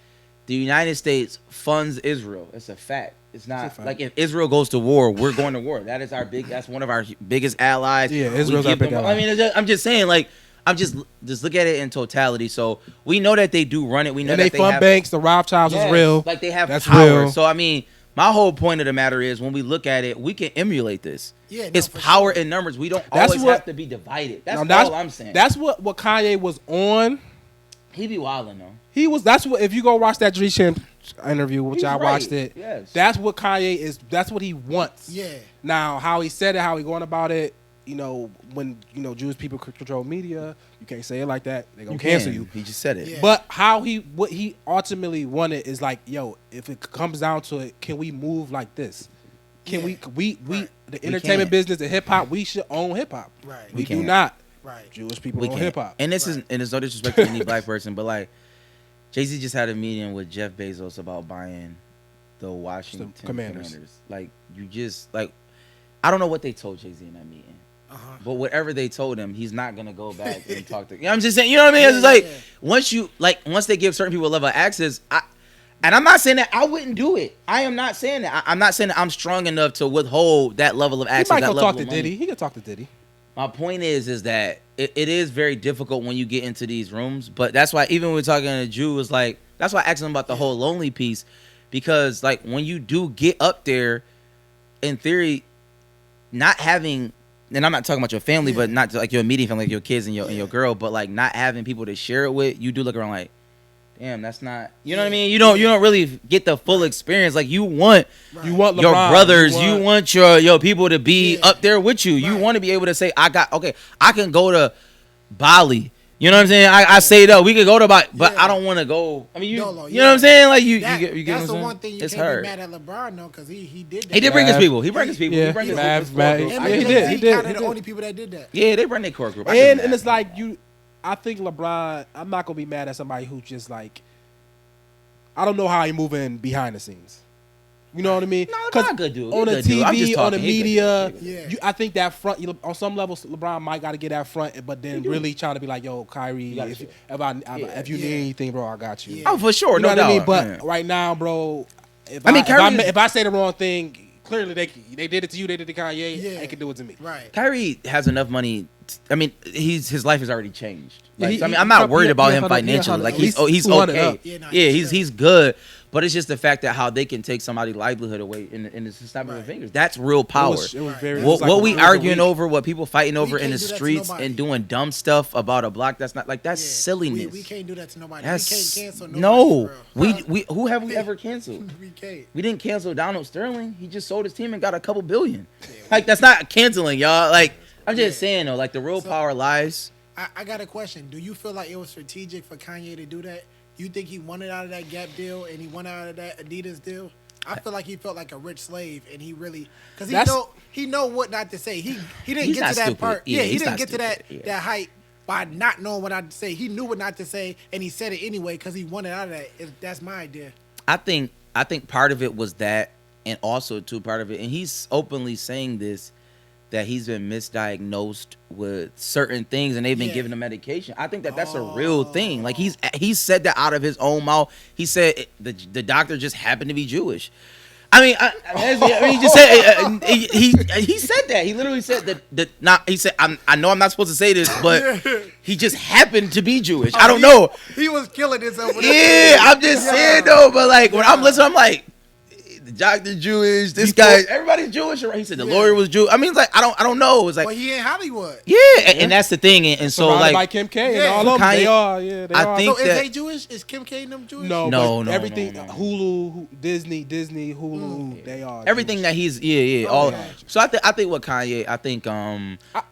the United States funds Israel. It's a fact. It's not like if Israel goes to war, we're going to war. That's one of our biggest allies. Yeah, Israel's our big ally. I mean, I'm just saying, like, I'm just look at it in totality. So we know that they do run it. We know that they fund banks. The Rothschilds is real. Like they have That's power. real. So I mean, my whole point of the matter is when we look at it, we can emulate this. Yeah, it's power in numbers. We don't always have to be divided. That's all I'm saying. That's what Kanye was on. He be wilding though. He was. That's what. If you go watch that Dre Champ interview, which I watched it. Yes. That's what Kanye is. That's what he wants. Yeah. Now, how he said it, how he going about it. When Jewish people control media, you can't say it like that. They gonna cancel you. He just said it. Yeah. But what he ultimately wanted is like, yo, if it comes down to it, can we move like this? Can we the entertainment business, the hip hop, we should own hip hop. Right. We do not. Right. Jewish people own hip hop. And and it's no disrespect to any black person, but like Jay-Z just had a meeting with Jeff Bezos about buying the Washington Commanders. Like I don't know what they told Jay-Z in that meeting. But whatever they told him, he's not gonna go back and talk to. I'm just saying, you know what I mean? It's like once they give certain people a level of access, and I'm not saying that I wouldn't do it. I am not saying that. I'm not saying that I'm strong enough to withhold that level of access. He might go talk to Diddy. He can talk to Diddy. My point is that it is very difficult when you get into these rooms. But that's why even when we're talking to a Jew, it's like that's why I asked him about the whole lonely piece, because like when you do get up there, in theory, not having. And I'm not talking about your family, but not like your immediate family, like your kids and your girl, but like not having people to share it with, you do look around like, damn, that's not, you know what I mean? You don't really get the full experience. Like you want LeBron, your brothers, you want your people to be up there with you. You want to be able to say, I can go to Bali. You know what I'm saying? I say though, we could go to Bali, but I don't want to go. I mean, you know what I'm saying? Like you get that's the one thing you can't be mad at LeBron though, because he did that. He did bring his people. He bring his people. Yeah. He bring his He did. The only people that did that. Yeah, they bring their core group. And it's like I think LeBron. I'm not gonna be mad at somebody who just like. I don't know how he moving behind the scenes. You know what I mean? No, LeBron good dude. On the He good dude. I'm just TV, on the talking. He good media, dude. Yeah. I think that front, on some levels, LeBron might got to get that front, but then really trying to be like, yo, Kyrie, gotta if you Yeah. need anything, bro, I got you. Yeah. Oh, for sure. You know No what I mean? doubt. But Yeah. right now, bro, if Kyrie- I say the wrong thing, clearly they did it to you, they did it to Kanye, Yeah. they can do it to me. Right. Kyrie has enough money. I mean, his life has already changed. Yeah, Like, he- I mean, he- I'm not he- worried he- about he- him he- financially. he- Like at least he's 200 okay. up. Yeah, no, Yeah, he's he's good. But it's just the fact that how they can take somebody's livelihood away in the snap of their Right. fingers. That's real power. It was very. Right. it was like What we it was a arguing week. over, what people fighting over in can't the do that to streets nobody. and doing dumb stuff about a block that's not like that's Yeah. silliness. We can't do that to nobody. That's We can't cancel nobody. no. for real. We who have we ever canceled? We can't. We didn't cancel Donald Sterling. He just sold his team and got a couple billion. Like that's not canceling, y'all. Like I'm just saying though, like the real power lies. I got a question. Do you feel like it was strategic for Kanye to do that? You think he wanted out of that Gap deal and he wanted out of that Adidas deal? I feel like he felt like a rich slave, and he really because he know what not to say. He didn't He's get to not that stupid. part. Yeah, Yeah, he he's didn't not get to that stupid. Yeah. that height by not knowing what not to say. He knew what not to say, and he said it anyway because he wanted out of that. That's my idea. I think part of it was that, and also too part of it, and he's openly saying this, that he's been misdiagnosed with certain things and they've been Yeah. giving him medication. I think that's a real thing. Like he said that out of his own mouth. He said the doctor just happened to be Jewish. I mean, he just said he said that. He literally said that. He said, I know I'm not supposed to say this, but he just happened to be Jewish. I don't know. He was killing himself. Yeah, I'm just saying though. But like when I'm listening, I'm like, the doctor Jewish. This guy, everybody's Jewish. He said the lawyer was Jewish. I mean, it's like I don't know. It's like Well, he in Hollywood. yeah, and that's the thing. And so Surrounded like by Kim K Yeah. and all of them, Kanye- they are. Yeah, they I are. think So is that- they Jewish? Is Kim K and them Jewish? No, No, but no, everything no, no. Hulu, Disney, Hulu, they are everything Jewish. that he's all. yeah. So I think what Kanye,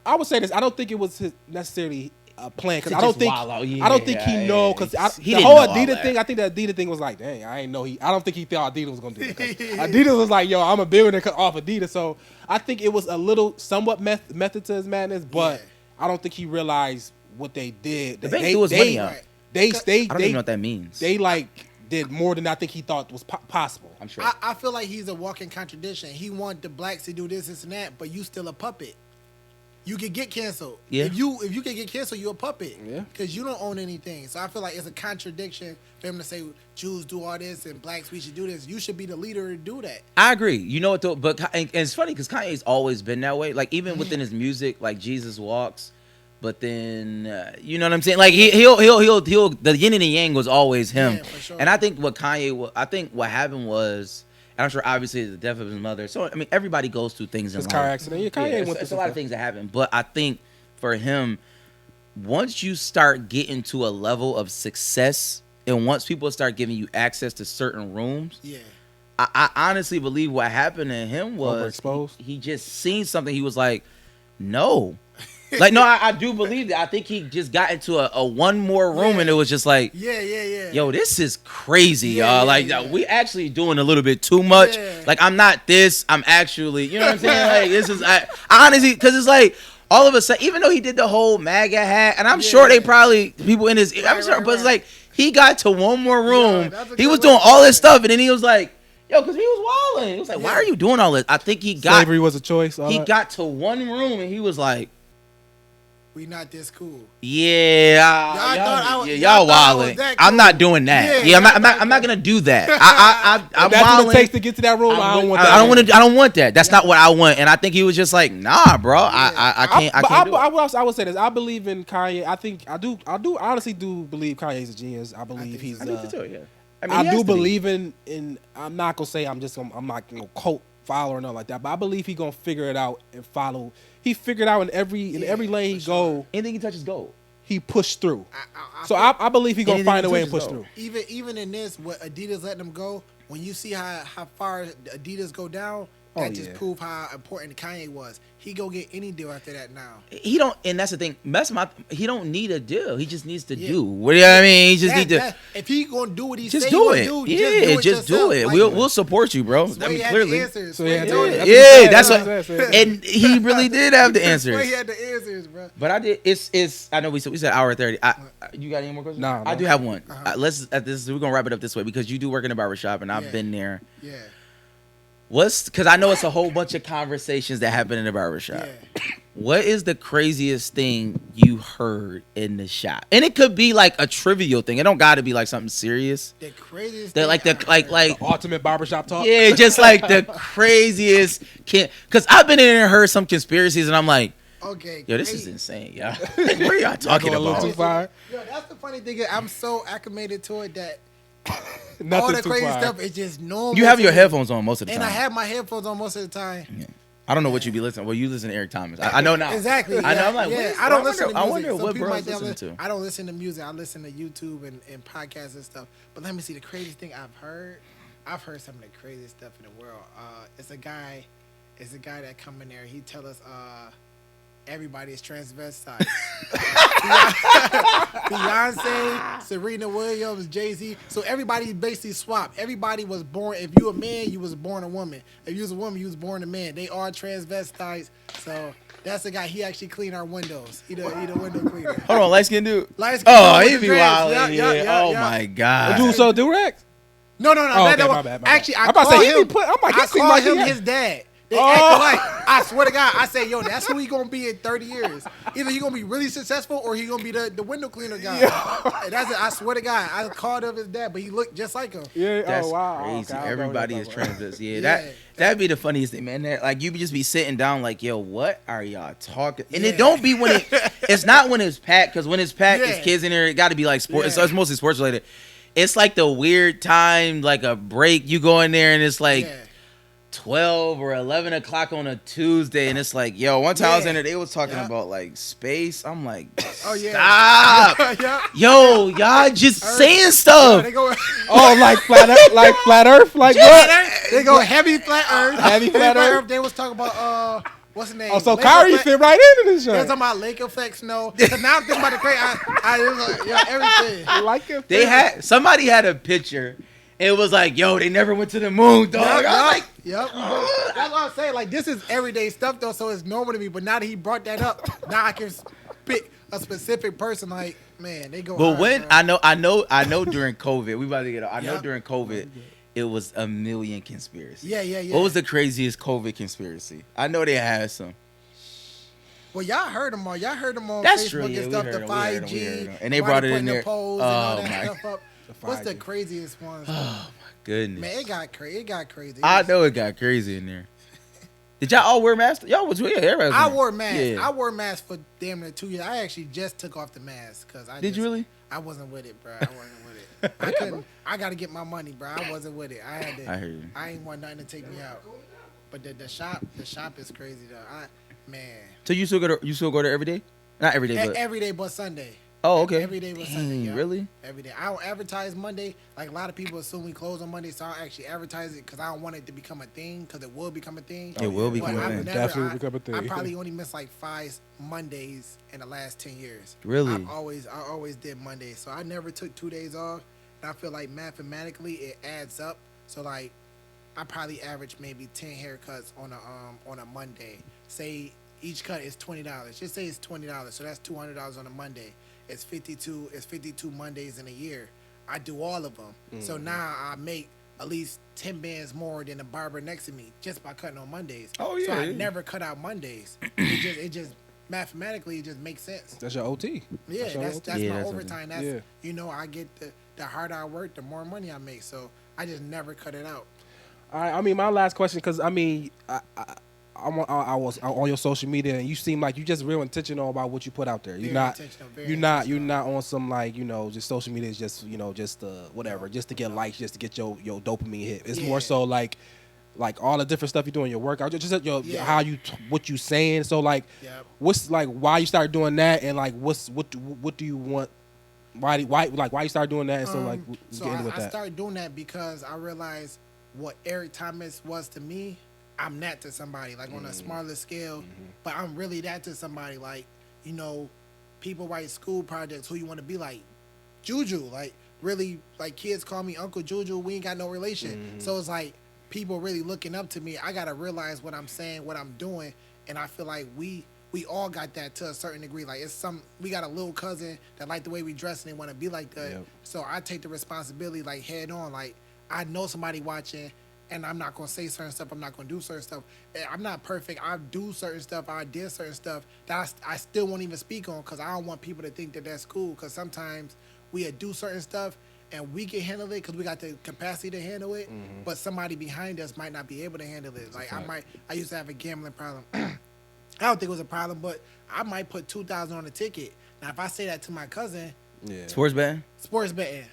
I would say this. I don't think it was necessarily a plan because To I don't just think wild out. I don't think he Yeah, know yeah. because He the didn't whole know all Adidas that. thing. I think the Adidas thing was like, dang, I ain't know he. I don't think he thought Adidas was gonna do it. 'Cause Adidas was like, yo, I'm a billionaire off Adidas. So I think it was a little somewhat method to his madness, but I don't think he realized what they did. The bank threw his money out. They I don't even know what that means. They like did more than I think he thought was possible. I'm sure. I feel like he's a walking contradiction. He want the blacks to do this and that, but you still a puppet. You could get canceled. Yeah. If you can get canceled, you're a puppet. Yeah. Because you don't own anything. So I feel like it's a contradiction for him to say Jews do all this and blacks we should do this. You should be the leader to do that. I agree. You know what though? But and it's funny because Kanye's always been that way. Like even within his music, like Jesus Walks. But then you know what I'm saying? Like he'll the yin and the yang was always him. Yeah, for sure. And I think what what happened was, and I'm sure obviously the death of his mother. So I mean everybody goes through things in His life. car accident. Yeah, Kanye went it's through a lot some of things that happen. But I think for him, once you start getting to a level of success, and once people start giving you access to certain rooms, Yeah. I honestly believe what happened to him was Overexposed? he just seen something. He was like, no. Like, no, I do believe that. I think he just got into a one more room Yeah. and it was just like, Yeah. yo, this is crazy, Yeah, y'all. yeah, Like, yeah. we actually doing a little bit too much. Yeah. Like, I'm not this. I'm actually, you know what I'm saying? Like, this is, I honestly, because it's like, all of a sudden, even though he did the whole MAGA hat, and I'm sure they probably, people in his, I'm sure, but it's like, he got to one more room. that's a He good was way doing to all put this it. stuff, and then he was like, yo, because he was wilding. He was like, why are you doing all this? I think he got, Slavery was a choice. all he that. got to one room, and he was like, We not this cool. yeah, thought I was- y'all y'all thought I was wilding. that I'm cool. not doing that. Yeah, Yeah, y'all I'm not gonna do that. I'm That's what wilding. it takes to get to that room. I don't want that. I don't want to. I don't want that. That's not what I want. And I think he was just like, nah, bro. I can't. I can't do it. I would say this. I believe in Kanye. I do honestly do believe Kanye's a genius. I believe he's. I do too, yeah. mean, I he has do to be. believe in. I'm not gonna say I'm not cult follower or nothing like that. But I believe he gonna figure it out and follow. He figured out in every lane he go. Anything he touches gold. He pushed through. I So I believe he gonna Anything find a he way and touches push gold. through. even in this, what Adidas letting them go, when you see how far Adidas go down, that just yeah. prove how important Kanye was. He go get any deal after that now. He don't, and that's the thing. He don't need a deal. He just needs to Yeah. do. What do you know what I mean? He just need to If he gonna do what he just say do he it. gonna do, Yeah, just do yourself. it. Like, We'll support you, bro. Sway I mean, had clearly. the answers. So he had Sway the- had- Yeah, That's that's what what. I'm saying. And he really did have the Sway answers. had the answers, bro. But I did. It's. I know we said hour 30. You got any more questions? Nah, I no. do have one. Uh-huh. Let's. We're gonna wrap it up this way because you do work in the barber shop and I've Yeah. been there. Yeah. Because I know it's a whole bunch of conversations that happen in the barbershop. Yeah. What is the craziest thing you heard in the shop? And it could be like a trivial thing. It don't got to be like something serious. The craziest That thing like Ultimate barbershop talk. yeah, just like the craziest. Because I've been in there and heard some conspiracies, and I'm like, okay, yo, this is crazy. insane, y'all. What are y'all talking Going a little about? too far. Yo, that's the funny thing. I'm so acclimated to it that Nothing all the too crazy far. stuff is just normal. You have to your me. headphones on most of the And time. I have my headphones on most of the time. I don't know what you be listening. Well, you listen to Eric Thomas. I know now. Exactly. I know. I'm like, yeah. what is- I don't listen to music. I wonder Some what people bros might think listen to. I don't listen to music. I listen to YouTube and podcasts and stuff. But let me see the craziest thing I've heard. I've heard some of the craziest stuff in the world. It's a guy that come in there. He tell us everybody is transvestite. Beyonce, Serena Williams, Jay-Z. So everybody basically swapped. Everybody was born. If you a man, you was born a woman. If you was a woman, you was born a man. They are transvestites. So that's the guy. He actually clean our windows. He the window cleaner. Hold on, light skin dude. Light skin Oh, dude he with be the dreads. wild. Oh my god. Dude, so Durex? No. Oh, okay, that my was- bad. Actually, I I'm about to called say, he be him. put- I'm like, he I seem called like he him had- his dad. They acted like, I swear to God, I said, yo, that's who he gonna be in 30 years. Either he gonna be really successful or he gonna be the window cleaner guy. And that's it. I swear to God, I called him his dad, but he looked just like him. Yeah. That's oh wow. crazy. Okay, I don't know Everybody what is you're talking transvestite. Yeah, Yeah. that'd be the funniest thing, man. Like you just be sitting down, like, yo, what are y'all talking? And Yeah. it don't be when it's not when it's packed, because when it's packed, Yeah. it's kids in there. It got to be like sports. Yeah. So it's mostly sports related. It's like the weird time, like a break. You go in there and it's like Yeah. 12 or 11 o'clock on a Tuesday, and it's like, yo, one time I was in there, they was talking Yeah. about like space. I'm like, Oh, yeah. stop. Yeah. Yo, y'all just saying Yeah, stuff. they go, Oh, like flat Earth, like what? they go heavy flat earth. Heavy flat Earth. They was talking about, what's the name? Oh, so Lake Kyrie effect. fit right into this They was show. talking about lake effect snow. Cause now I'm thinking about the crazy. I was like, yeah, everything. I like it. Somebody had a picture. It was like, yo, they never went to the moon, dog. I was like, Yep. That's what I'm saying. Like, this is everyday stuff, though, so it's normal to me. But now that he brought that up, now I can pick a specific person. Like, man, they go. but hard, when bro. I know during COVID, we about to get. I know Yep. during COVID, it was a million conspiracies. Yeah. What was the craziest COVID conspiracy? I know they had some. Well, y'all heard them all. Y'all heard them on That's Facebook true, yeah, and we stuff. heard The 'em, 5G, we heard 'em. And they why brought it in putting the there. polls and all Oh, that my- stuff up. What's the craziest ones? Goodness. Man, it got crazy. It got crazy. I know it got crazy in there. Did y'all all wear masks? Y'all was everybody was I in wore there. masks. Yeah. I wore masks for damn near 2 years. I actually just took off the mask because I. Did you really? I wasn't with it, bro. I wasn't with it. I couldn't. I got to get my money, bro. I wasn't with it. I had to. I heard you. I ain't want nothing to take me out. But the shop is crazy though. Man. So you still go there every day? Not every day, but Every day but Sunday. oh, okay. Every day but Dang, Sunday. Yeah. really? Every day. I don't advertise Monday. Like a lot of people assume we close on Monday, so I don't actually advertise it because I don't want it to become a thing because it will become a thing. It will become But a I've thing. never- Definitely become a thing. I probably only missed like 5 Mondays in the last 10 years. Really? I always did Mondays, so I never took 2 days off. And I feel like mathematically it adds up. So like, I probably average maybe 10 haircuts on a Monday. Say each cut is $20. Just say it's $20, so that's $200 on a Monday. It's 52. It's 52 Mondays in a year. I do all of them. So now I make at least 10 bands more than the barber next to me just by cutting on Mondays. Oh, So yeah, I yeah. never cut out Mondays. it just mathematically it just makes sense. That's your OT. Yeah, your that's OT. Yeah, my that's overtime. That's Yeah. you know, I get the harder I work, the more money I make. So I just never cut it out. All right, I mean, my last question, because I mean, I was on your social media, and you seem like you just real intentional about what you put out there. You're Very not, intentional, very you're not intentional. on some like just social media is just just whatever, just to get likes, just to get your dopamine hit. It's more Yeah. so like all the different stuff you do in your workout, just your Yeah. how what you saying. So like, Yep. what's like why you started doing that, and like what do you want? Why you started doing that, and so like So get into with I that. started doing that because I realized what Eric Thomas was to me, I'm that to somebody, like on a smaller scale, but I'm really that to somebody. Like, people write school projects, who you want to be like. Juju, like really, like kids call me Uncle Juju, we ain't got no relation. So it's like people really looking up to me. I got to realize what I'm saying, what I'm doing, and I feel like we all got that to a certain degree. Like we got a little cousin that like the way we dress and they want to be like that. Yep. So I take the responsibility like head on. Like I know somebody watching and I'm not gonna say certain stuff. I'm not gonna do certain stuff. I'm not perfect. I do certain stuff. I did certain stuff that I still won't even speak on because I don't want people to think that that's cool. Because sometimes we do certain stuff and we can handle it because we got the capacity to handle it, but somebody behind us might not be able to handle it. Like I used to have a gambling problem. I don't think it was a problem, but I might put $2,000 on the ticket. Now, if I say that to my cousin. Yeah. Sports betting? Sports betting.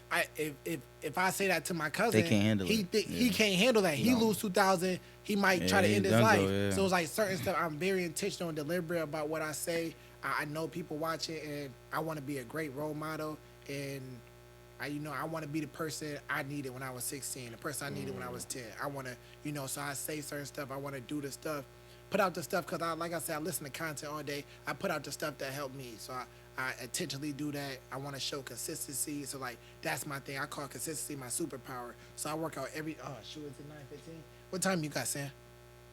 If I say that to my cousin, they can't handle it. He can't handle that. He lose 2,000. He might try to end his life. Yeah. So it's like certain stuff. I'm very intentional and deliberate about what I say. I know people watch it, and I want to be a great role model. And I want to be the person I needed when I was 16, the person I needed when I was 10. I want to, so I say certain stuff. I want to do the stuff, put out the stuff because like I said, I listen to content all day. I put out the stuff that helped me. So I intentionally do that. I want to show consistency. So, like, that's my thing. I call consistency my superpower. So I work out every, it's at 9:15. What time you got, Sam?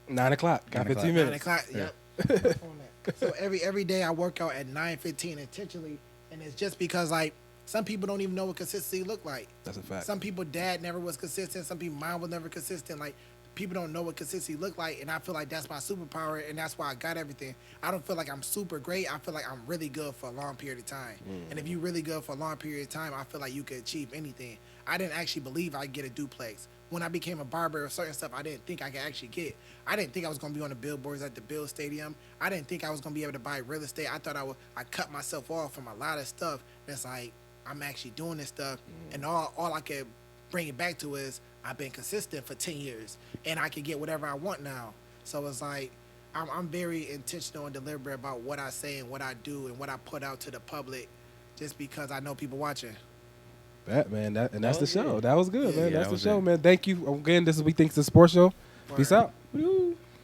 9 o'clock. Got 15 minutes. 9 o'clock, yep. So every day I work out at 9:15 intentionally. And it's just because, like, some people don't even know what consistency look like. That's a fact. Some people, dad never was consistent. Some people, mom was never consistent. Like, people don't know what consistency look like, and I feel like that's my superpower, and that's why I got everything. I don't feel like I'm super great. I feel like I'm really good for a long period of time. And if you're really good for a long period of time, I feel like you could achieve anything. I didn't actually believe I'd get a duplex. When I became a barber, certain stuff I didn't think I could actually get. I didn't think I was going to be on the billboards at the Bill Stadium. I didn't think I was going to be able to buy real estate. I thought I cut myself off from a lot of stuff. That's like, I'm actually doing this stuff, and all I could bring it back to is I've been consistent for 10 years, and I can get whatever I want now. So it's like I'm very intentional and deliberate about what I say and what I do and what I put out to the public, just because I know people watching. That man, that's the show. That was good, man. Yeah, That's the show, man. Thank you again. This is We Think It's a Sports Show. Peace out. Woo.